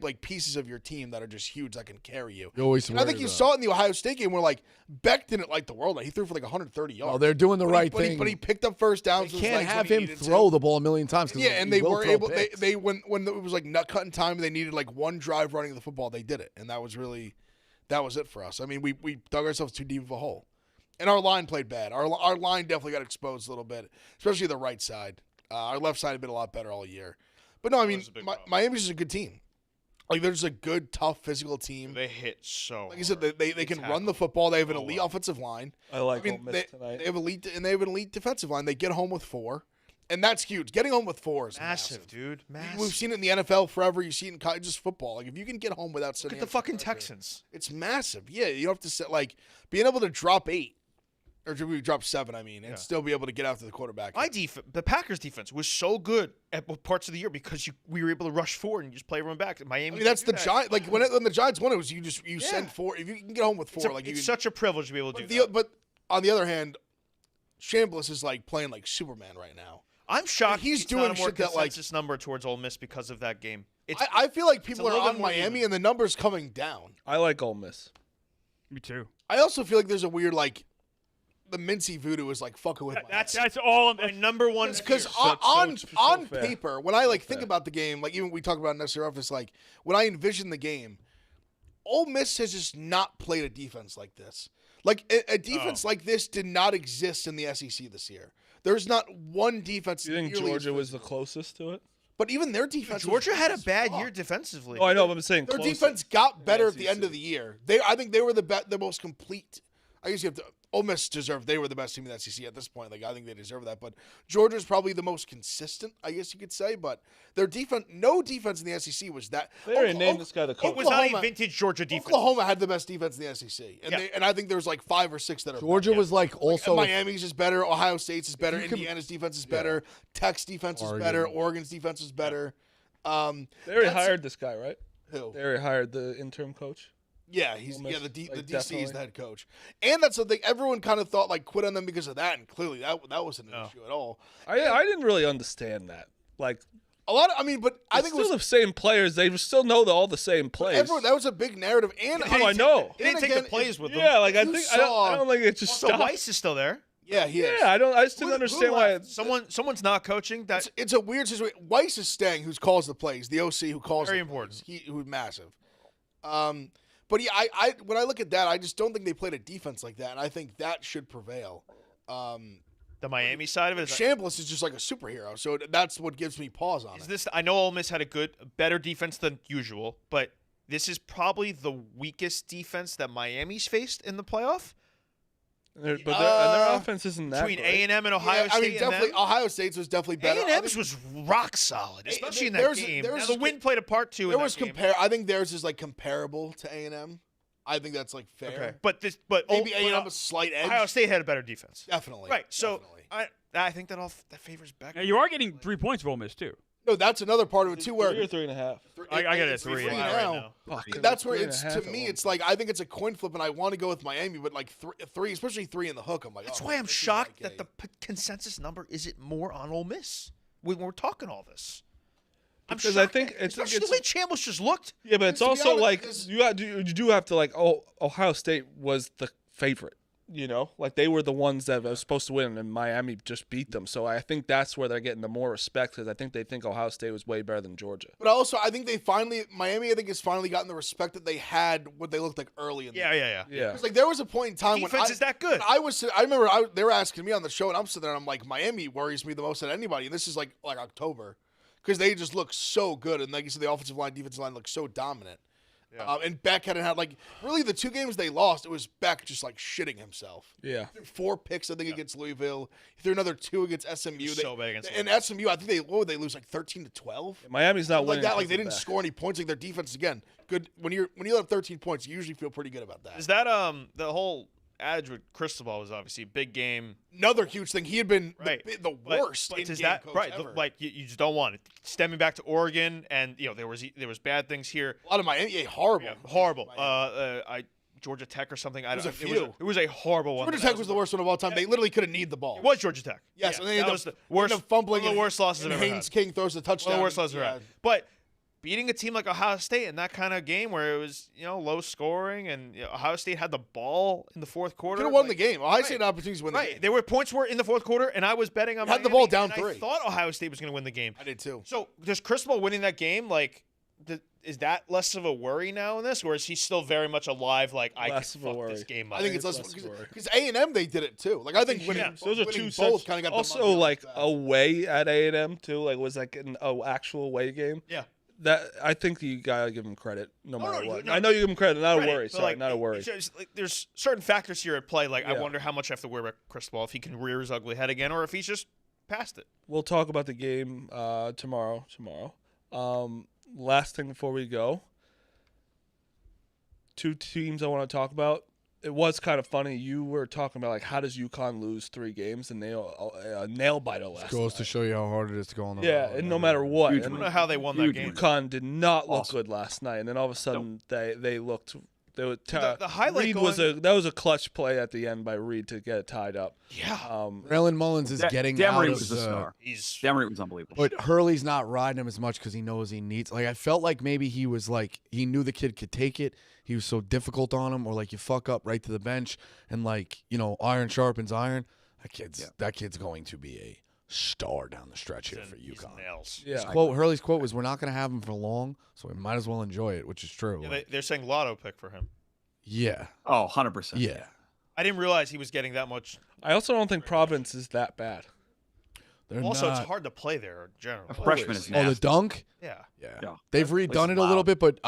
like pieces of your team that are just huge that can carry you. You always And I think worry you about- saw it in the Ohio State game where like Beck didn't light the world. He threw for like 130 yards. Well, they're doing the But right but thing. but he picked up first downs. They with his can't legs have when he him needed to. throw the ball a million times. 'cause Yeah, he and they will were throw able. picks. They when it was like nut cutting time, and they needed like one drive running the football. They did it, and that was it for us. I mean, we dug ourselves too deep of a hole, and our line played bad. Our line definitely got exposed a little bit, especially the right side. Our left side had been a lot better all year. But no, I mean, was a big problem. Miami's just a good team. Like they're just a good, tough, physical team. They hit so. Like I said, hard. they can run the football. They have an Oh, elite wow. offensive line. I like I Ole mean, Miss they tonight. have an elite defensive line. They get home with 4, and that's huge. Getting home with 4 is Massive, dude. Massive. We've seen it in the NFL forever. You see it in college, just football. Like if you can get home without Look sitting at the up fucking pressure, Texans. it's massive. Yeah, you don't have to sit like being able to drop 8 or we drop 7. I mean, and still be able to get after the quarterback. The Packers defense was so good at parts of the year because we were able to rush forward and just play everyone back. Miami. I mean, that's the giant. Giants. Like when the Giants won, it was you send 4. If you can get home with 4, It's such a privilege to be able to do that. But on the other hand, Chambliss is like playing like Superman right now. I'm shocked he's it's doing not a more shit that, like- consensus number towards Ole Miss because of that game. It's I feel like people a are little on bit more Miami even. and the numbers coming down. I like Ole Miss. Me too. I also feel like there's a weird like the Mincy voodoo is like fucking with my That's ass. all. my number one Because fear. on fair. paper, when I like think fair. about the game, like even we talk about it in necessary office, like when I envision the game, Ole Miss has just not played a defense like this. Like a defense like this did not exist in the SEC this year. There's not one defense. Do you think nearly as Georgia was the physical. closest to it? But even their defense. Georgia was had a as bad fuck. year defensively. Oh, I know, but I'm saying Their closest. defense got better the at the end SEC. of the year. I think they were the most complete. I guess you have to. Ole Miss deserved. They were the best team in the SEC at this point. Like I think they deserve that. But Georgia's probably the most consistent. I guess you could say. But their defense, no defense in the SEC was that. They already named this guy the coach. It was not a Oklahoma- vintage Georgia defense. Oklahoma had the best defense in the SEC, and Yeah. and I think there's like 5 or 6 that are. Georgia was like also Miami's is better. Ohio State's is better. you can- Indiana's defense is better. Tech's defense is Oregon. better. Oregon's defense is better. They already that's- hired this guy, right? Who? They already hired the interim coach. Yeah, he's Ole Miss, the DC like, is definitely. the head coach, and that's the thing. Everyone kind of thought like quit on them because of that, and clearly that wasn't an issue at all. I didn't really understand that. Like, A lot of, I mean, but I think it still was the same players. They still know all the same plays. everyone. That was a big narrative, and How do I know? They didn't And take again, the plays with them. Yeah, like I You think saw- I don't think it just So stopped. Weiss is still there. yeah, he is. Yeah, I just didn't Who understand left? why. Someone's not coaching. That It's a weird situation. Weiss is staying, who calls the plays. The OC who calls Very the important. plays. Who's massive. But yeah, I when I look at that, I just don't think they played a defense like that, and I think that should prevail. the Miami side of it is. Chambliss is just like a superhero, so that's what gives me pause on Is it. this? I know Ole Miss had a better defense than usual, but this is probably the weakest defense that Miami's faced in the playoff And their offense isn't that between great. A&M and Ohio Yeah, State. I mean, definitely and Ohio State's was definitely better. I A&M's was rock solid, especially in that there's- game. there's- Now, the wind played a part too. There in was that game. I think theirs is like comparable to A&M. I think that's like fair. Okay, but Maybe but A&M a slight edge. Ohio State had a better defense. Definitely. Right. So definitely. I think that favors Beck. Now, you are getting 3 points for Ole Miss too. No, that's another part of it too. Where 3 or 3.5. I got it at it's 3 3 now. now. Fuck, That's where 3.5 it's at to one me. It's point. like I think it's a coin flip, and I want to go with Miami, but like three, especially 3 in the hook. I'm like, That's oh, why I'm this is shocked like that the consensus number isn't more on Ole Miss when we're talking all this. I'm Because I shocked think that- it's- especially the way Chambliss just looked. Yeah, but it's To be also honest, like this- you do have to like Ohio State was the favorite. You know, like they were the ones that were supposed to win, and Miami just beat them. So I think that's where they're getting the more respect because I think they think Ohio State was way better than Georgia. But also, I think Miami, I think, has finally gotten the respect that they had what they looked like early in the Yeah. Because like there was a point in time Defense is that good. I remember they were asking me on the show, and I'm sitting there, and I'm like, Miami worries me the most than anybody. And this is like October, because they just look so good, and like you said, the offensive line, defensive line look so dominant. Yeah. And Beck hadn't had really the 2 games they lost. It was Beck just like shitting himself. Yeah. He threw 4 picks, I think, against Louisville. He threw another 2 against SMU. So bad against and Louisville. SMU, I think they lose like 13-12. Miami's not winning. Like that, like because they of didn't that. score any points. Like their defense again, good. When you have 13 points, you usually feel pretty good about that. Is that the whole adage with Cristobal was obviously a big game. Another huge thing. He had been Right. the worst. But in does game that coach right? ever. Like you just don't want it. Stemming back to Oregon, and there was bad things here. A lot of Miami, horrible. Yeah, horrible. Georgia Tech or something. There's a few. It was a horrible one. Georgia That Tech was the worst one of all time. They literally couldn't need the ball. It was Georgia Tech. Yes, Yeah, and they that ended was up, the worst. ended up fumbling. One of the worst losses and I've ever Haynes had. King throws the touchdown. One of the worst losses I've ever Yeah. had. But beating a team like Ohio State in that kind of game where it was low scoring and Ohio State had the ball in the fourth quarter. Could have won the game. Ohio State had opportunities to win the Right. game. There were points where in the fourth quarter, and I was betting on Had the Miami, ball down and 3. I thought Ohio State was going to win the game. I did too. So does Cristobal winning that game is that less of a worry now in this, or is he still very much alive? Like I Less can of a fuck worry. this game up. I think it's Less less of a worry. because A&M they did it too. Like I think winning, Those are winning two both sets. kind of got Also, the monkey like off that. away at A&M too. Like was like an actual away game. Yeah. That I think you gotta give him credit no matter no, what. no. I know you give him credit. Not Right, a worry. but, Sorry, not a worry. it's just, there's certain factors here at play. Like I Yeah. wonder how much I have to worry about Cristobal if he can rear his ugly head again, or if he's just past it. We'll talk about the game tomorrow. Last thing before we go. 2 teams I want to talk about. It was kind of funny. You were talking about how does UConn lose 3 games and nail biter last Goes night. to show you how hard it is to go on the Yeah, road. and no matter what. I don't know how they won that game. UConn did not look Awesome. good last night, and then all of a sudden they looked. They were The highlight Reed going- that was a clutch play at the end by Reed to get it tied up. Yeah. Braylon Mullins is getting out Demery of was the star. He's Demery was unbelievable. But Hurley's not riding him as much because he knows he needs. Like I felt like maybe he was he knew the kid could take it. He was so difficult on him, or you fuck up right to the bench, and iron sharpens iron. That kid's going to be a star down the stretch here for he's UConn. nails. Yeah. Hurley's quote was, "We're not going to have him for long, so we might as well enjoy it," which is true. Yeah, they're saying lotto pick for him. Yeah. Oh, 100%. Yeah. I didn't realize he was getting that much. I also don't think Providence is that bad. They're Also, not. it's hard to play there in general. A freshman is Oh, the nasty. dunk? Yeah. Yeah. Yeah. They've Place redone is it a little loud. bit, but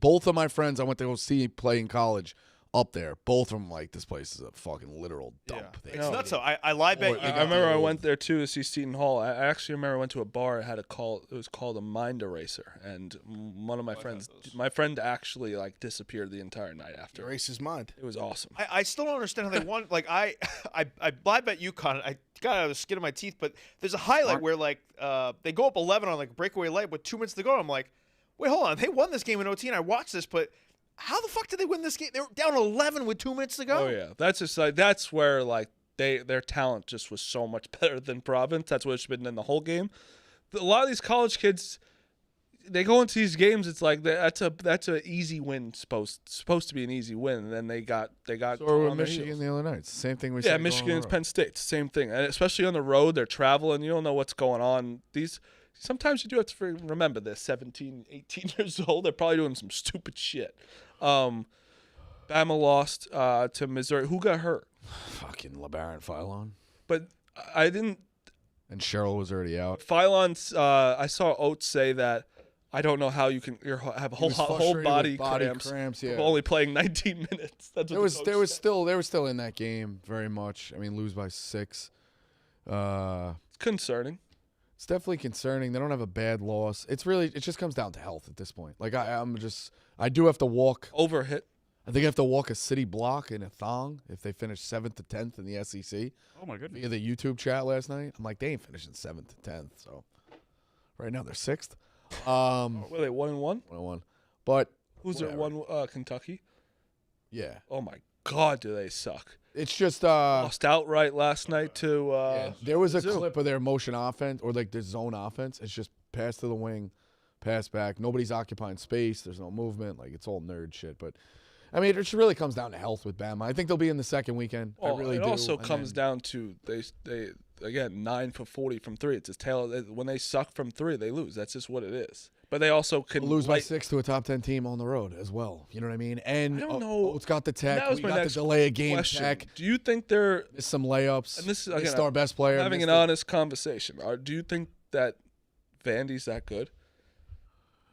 both of my friends I went to go see play in college up there, both of them this place is a fucking literal dump. Yeah. They It's No. nuts. So I lied bet Boy, you. they I got remember the I old- went there too to see Seton Hall. I actually remember I went to a bar. It had it was called a Mind Eraser, and one of my friend actually disappeared the entire night after. Erase his mind. It was awesome. I still don't understand how they won. I lied bet UConn. I got out of the skin of my teeth. But there's a highlight where they go up 11 on breakaway late with 2 minutes to go. I'm like, wait, hold on. They won this game in OT, and I watched this, but how the fuck did they win this game? They were down 11 with 2 minutes to go. Oh yeah, that's just that's where their talent just was so much better than Providence. That's what it's been in the whole game. A lot of these college kids, they go into these games. It's that's a easy win supposed to be an easy win, and then they got So thrown with on their Michigan heels. the other night. It's the same thing we Yeah, said. Michigan going and on Penn State, same thing, and especially on the road, they're traveling. You don't know what's going on. Sometimes you do have to remember they're 17, 18 years old. They're probably doing some stupid shit. Bama lost to Missouri. Who got hurt? Fucking LeBaron Philon. But I didn't. And Cheryl was already out. Philon's. I saw Oates say that. I don't know how you can have a whole was whole frustrated body with body cramps, cramps, from yeah. only playing 19 minutes. That's what They was the coach said. they were still in that game very much. I mean, lose by 6. It's concerning. It's definitely concerning. They don't have a bad loss. It just comes down to health at this point. I do have to walk. Overhit. I think I have to walk a city block in a thong if they finish 7th to 10th in the SEC. Oh my goodness. Via the YouTube chat last night, I'm like, they ain't finishing 7th to 10th. So right now they're 6th. Were they 1-1? 1-1. But Who's their whatever. one? Kentucky. Yeah, Oh my God, do they suck? it's just Lost outright last night to. yeah, there was a Zoo. clip of their motion offense or their zone offense. It's just pass to the wing, pass back. Nobody's occupying space. There's no movement. It's all nerd shit. But I mean, it just really comes down to health with Bama. I think they'll be in the second weekend. Well, I really it do. also And comes then- down to they again 9 for 40 from three. It's a tail. When they suck from three, they lose. That's just what it is. But they also can lose by light- 6 to a top 10 team on the road as well. You know what I mean? And I don't know. It's got the tech. That was We my got the next delay of game question. tech. Do you think they're Missed some layups. and this is Missed again, our best player. having missed an it. honest conversation? Do you think that Vandy's that good?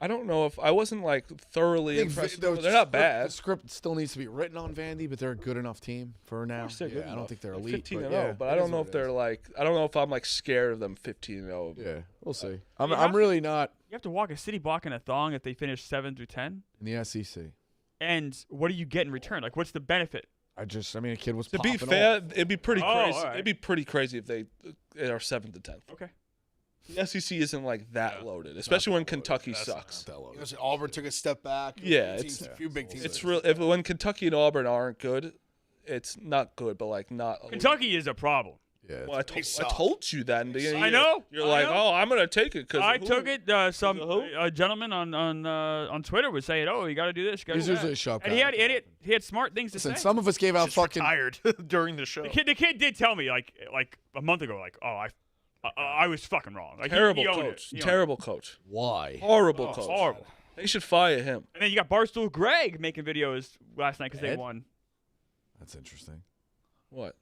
I don't know if I wasn't like thoroughly I think impressed. the They're not script- bad. The script still needs to be written on Vandy, but they're a good enough team for now. They're good I don't enough. think they're They're elite. 15 but and yeah, 0, but I it don't is know what if it they're is. like. I don't know if I'm like scared of them 15 and 0. Yeah, we'll see. You I'm have really not You have to walk a city block in a thong if they finish 7 through 10. in the SEC. And what do you get in return? Like, what's the benefit? I mean, a kid was To be popping fair, off. it'd be pretty Oh, crazy. all right. It'd be pretty crazy if they are 7th to 10th. Okay. The SEC isn't like that loaded, especially when Kentucky sucks. That low. You know, so Auburn took a step back. Yeah, a few big teams. It's real. If when Kentucky and Auburn aren't good, it's not good, but like not. Kentucky is a problem. Yeah, Well, I suck. told you that in the beginning. I know, You're I like, know. oh, I'm gonna take it because I took it. Some who? a gentleman on Twitter was saying, "Oh, you got to do this." You gotta He's do usually that." a sharp And guy. he had smart things to Listen, say. some of us gave out Just fucking. retired during the show. The kid did tell me like a month ago, like, "Oh, I was fucking wrong." Like, Terrible he owned coach. it. He owned Terrible coach. Why? Horrible it. coach. Horrible. They should fire him. And then you got Barstool Greg making videos last night because they Ed? won. That's interesting. What?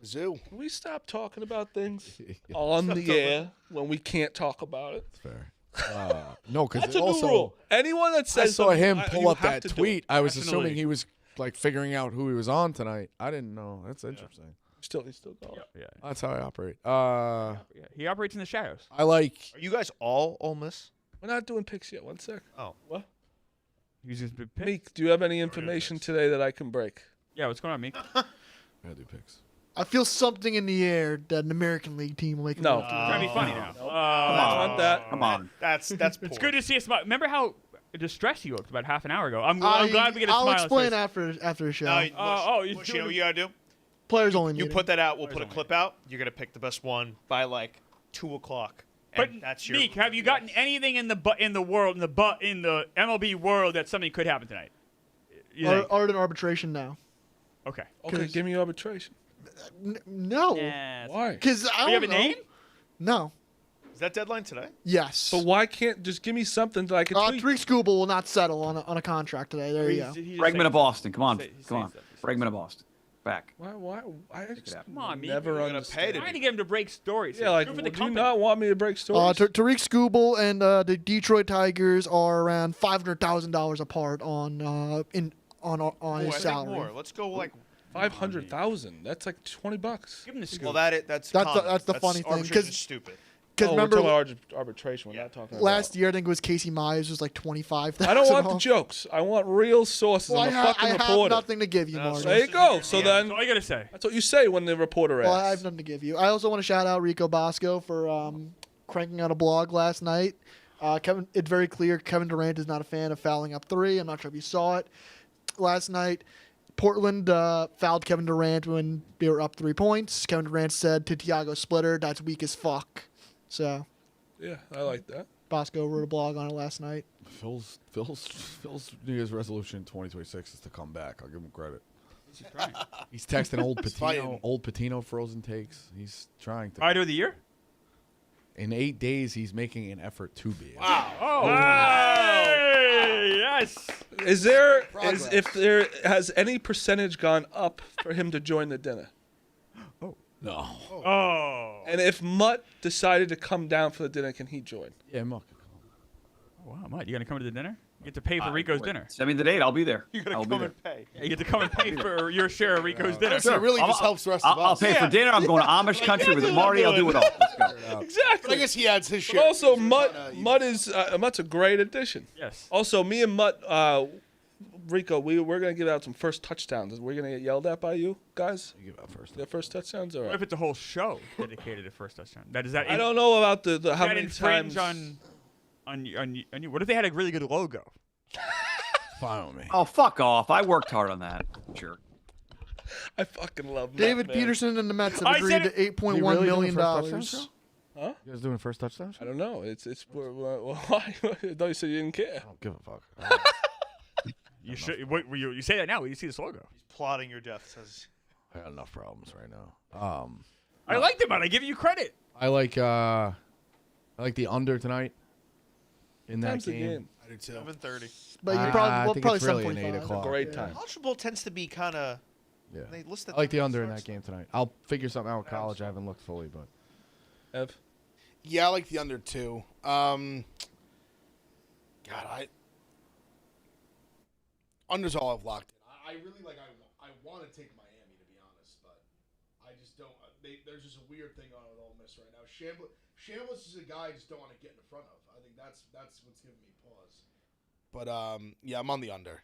Zoo. Can we stop talking about things on the air when we can't talk about it? That's fair. No, because That's a also new rule. Anyone that I says saw something, him you pull up have that to do it. tweet. I was Nationally. assuming he was like figuring out who he was on tonight. I didn't know. That's interesting. He's still going. Yeah. That's how I operate. Yeah. He operates in the shadows. I like. Are you guys all Ole Miss? We're not doing picks yet. One sec. Oh. What? He's just been picked. Meek, do you have any information today that I can break? Yeah, what's going on, Meek? I do picks. I feel something in the air that an American League team will make. No. Trying to be funny now. I want that. Come on. That's poor. It's good to see a smile. Remember how distressed he looked about half an hour ago? I'm glad we get a I'll smile. on his explain face. after the show. No, you you doing know what you gotta do? Players only. You meeting. put that out. We'll Players put a only. clip out. You're gonna pick the best one by like 2:00. But And that's your. Meek, have you gotten anything in the world, in the MLB world that something could happen tonight? You think? Art and arbitration now. Okay. Okay, give me arbitration. No, Yes. Why? because I Do you don't have a know. name? No. Is that deadline today? Yes. But why can't just give me something that I can tweet? Tariq Skubal will not settle on a contract today. There you go. Fragment of Boston. Come on. He's Come on. saying stuff. Fragment of Boston. Back. Why? I just Come on, Meek. never You're gonna understand. pay Trying to get him to break stories. Yeah, like, Good for do the you company. not want me to break stories? Tariq Skubal and the Detroit Tigers are around $500,000 apart on his I think salary. more. Let's go like. 500,000. That's like $20. Give him the scoop. Well, that's That's common. the funny thing, arbitration's 'cause- stupid. Because We're remember talking about arbitration. We're not talking last about. year I think it was Casey Myers was like 25,000. I don't want the jokes. I want real sources. Well, I'm a I fucking have reporter. nothing to give you, No, Marty. There you go. So Yeah. then, That's all you gotta say. that's what you say when the reporter asks. Well, I have nothing to give you. I also want to shout out Rico Bosco for cranking out a blog last night. It's very clear Kevin Durant is not a fan of fouling up three. I'm not sure if you saw it last night. Portland fouled Kevin Durant when they were up 3 points. Kevin Durant said to Tiago Splitter, "That's weak as fuck." So Yeah, I like that. Bosco wrote a blog on it last night. Phil's New Year's resolution in 2026 is to come back. I'll give him credit. He's texting old fighting. Patino frozen takes. He's trying to. Idol of the year? In 8 days, he's making an effort to be. Oh. Hey, yes. Is there Progress. if there has any percentage gone up for him to join the dinner? No. Oh. And if Mutt decided to come down for the dinner, can he join? Yeah, Mark. Wow, Mike, you gonna come to the dinner? You get to pay for Rico's dinner. Send me the date. I'll be there. You're I'll gonna be come there. and pay. Yeah, you get to come and pay for your share of Rico's dinner. It really just helps the rest of I'll us. pay for dinner. I'm going to Amish country with Marty. I'll do it all. Let's go. But I Exactly. guess he adds his But share. also, He's Mutt kinda- Mutt's a great addition. Yes. Also, me and Mutt, Rico, we're gonna give out some first touchdowns. We're gonna get yelled at by you guys. You give out first. The first touchdowns, all What right. if it's a whole show dedicated to first touchdown? Is that I don't know about the how that many infringe times. on you? What if they had a really good logo? Fine with me. Oh, fuck off. I worked hard on that. Sure. I fucking love Mutt, David man. Peterson and the Mets have I agreed said to it- $8.1 million. Huh? You guys doing a first touchdown? I don't know. It's why? I thought you said you didn't care. I don't give a fuck. You should. You say that now. You see this logo. He's plotting your death. Says I got enough problems right now. I liked it, but I give you credit. I like the under tonight in that Time's the game. I do too. 7:30. But you I probably think it's really an 7:45. 8 o'clock. Great time. College football tends to be kind of. Yeah. They list I like the under in starts- that game tonight. I'll figure something out with college. I haven't looked fully, but Ev? Yeah, I like the under too. God, under's all I've locked in. I really like. I want to take Miami to be honest, but I just don't. There's just a weird thing on with Ole Miss right now. Shambliss is a guy I just don't want to get in front of. I think that's what's giving me pause. But yeah, I'm on the under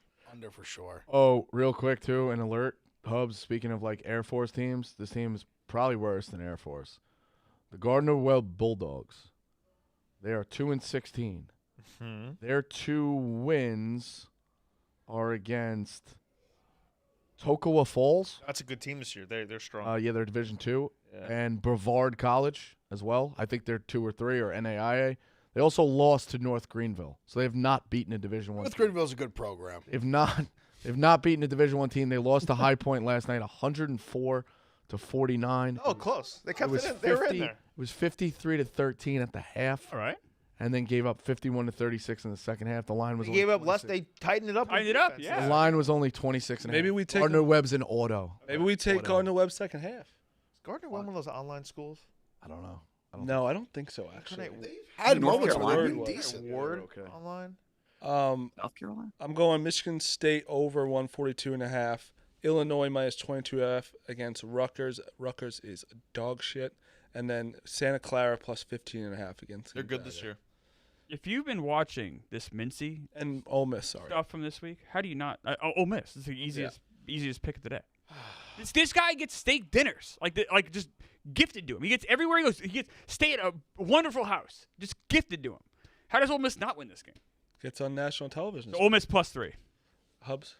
for sure. oh, real quick too, an alert. Hubs. Speaking of like Air Force teams, this team is probably worse than Air Force. The Gardner-Webb Bulldogs. They are 2-16. Their 2 wins are against Toccoa Falls. That's a good team this year. They're strong. Yeah, they're Division II, Yeah. and Brevard College as well. I think they're 2 or 3 or NAIA. They also lost to North Greenville, so they have not beaten a Division I. North Greenville's a good program. If not beaten a Division I team, they lost to High Point last night, 104-49. Oh, close. They kept was it in. They were in 50 there. It was 53-13 at the half, All right. and then gave up 51-36 in the second half. The line was They only gave up 26. less. They tightened it up. with Tightened it up, defense. yeah. The line was only 26 and a Maybe half. we take Gardner-Webb's an auto. Maybe we take Gardner-Webb second half. Is Gardner one of those online schools? I don't know. No, I don't think so. Actually, Had North moments where they've Carolina. been decent. Ward okay. online. South Carolina. I'm going Michigan State over 142.5. Illinois minus 22.5 against Rutgers. Rutgers is dog shit. And then Santa Clara plus 15.5 against. They're good Gonzaga. this year. If you've been watching this Mincy And Ole Miss, sorry. stuff from this week, how do you not? Ole Miss. It's the easiest pick of the day. This guy gets steak dinners, like just gifted to him. He gets everywhere he goes. He gets stay at a wonderful house, just gifted to him. How does Ole Miss not win this game? Gets on national television. So Ole Miss plus 3. Hubs.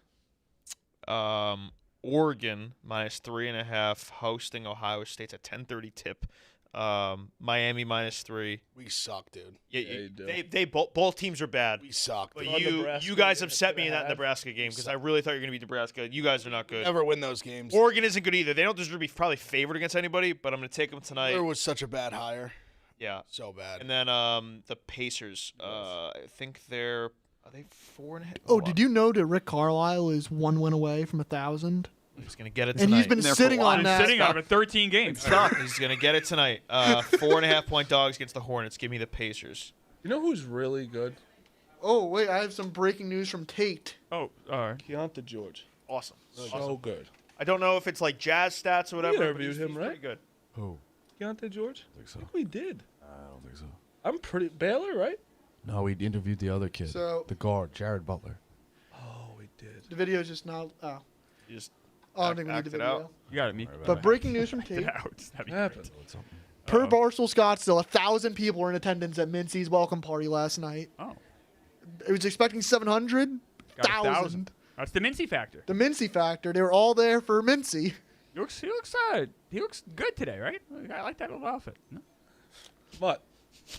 Oregon minus 3.5 hosting Ohio State's at 10:30 tip. Miami minus 3. We suck, dude. Yeah, you do. they both teams are bad. We suck. But On you Nebraska, guys they're upset me in that 2.5. Nebraska game because I really thought you were going to beat Nebraska. You guys are not good. Never win those games. Oregon isn't good either. They don't deserve to be probably favored against anybody, but I'm going to take them tonight. There was such a bad hire. Yeah. So bad. And then the Pacers, I think are they 4.5? Oh, did you know that Rick Carlisle is 1 win away from 1,000? He's going to get it And tonight. he's been Been there for sitting a while. on I'm that. sitting on it for 13 games. He's going to get it tonight. 4.5 point dogs against the Hornets. Give me the Pacers. You know who's really good? Oh, wait, I have some breaking news from Tate. Oh, all right. Keontae George. Awesome. So good. I don't know if it's like jazz stats or whatever. but interviewed he's him, right? pretty good. Who? Keontae George? I think so. We did. I don't think so. I'm pretty Baylor, right? No, we interviewed the other kid, So- the guard, Jared Butler. Oh, we did. The video's just not. Oh, You just I don't think we need the act it video. out. You got it, me. But breaking news from Tate. That'd be Happened. Per Barstool Scottsdale, 1,000 people were in attendance at Mincy's welcome party last night. Oh, It was expecting 700. got 1,000. That's the Mincy factor. The Mincy factor. They were all there for Mincy. He looks good today, right? I like that little outfit. No? But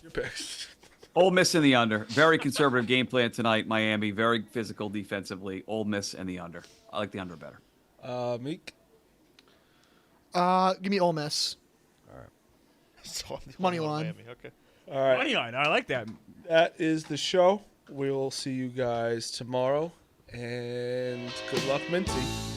your picks. Ole Miss in the under. Very conservative game plan tonight. Miami, very physical defensively. Ole Miss and the under. I like the under better. Meek. Give me Ole Miss. So I'm the Money only one line. in Miami. Okay. All right. Money line. I like that. That is the show. We'll see you guys tomorrow. And good luck, Mincy.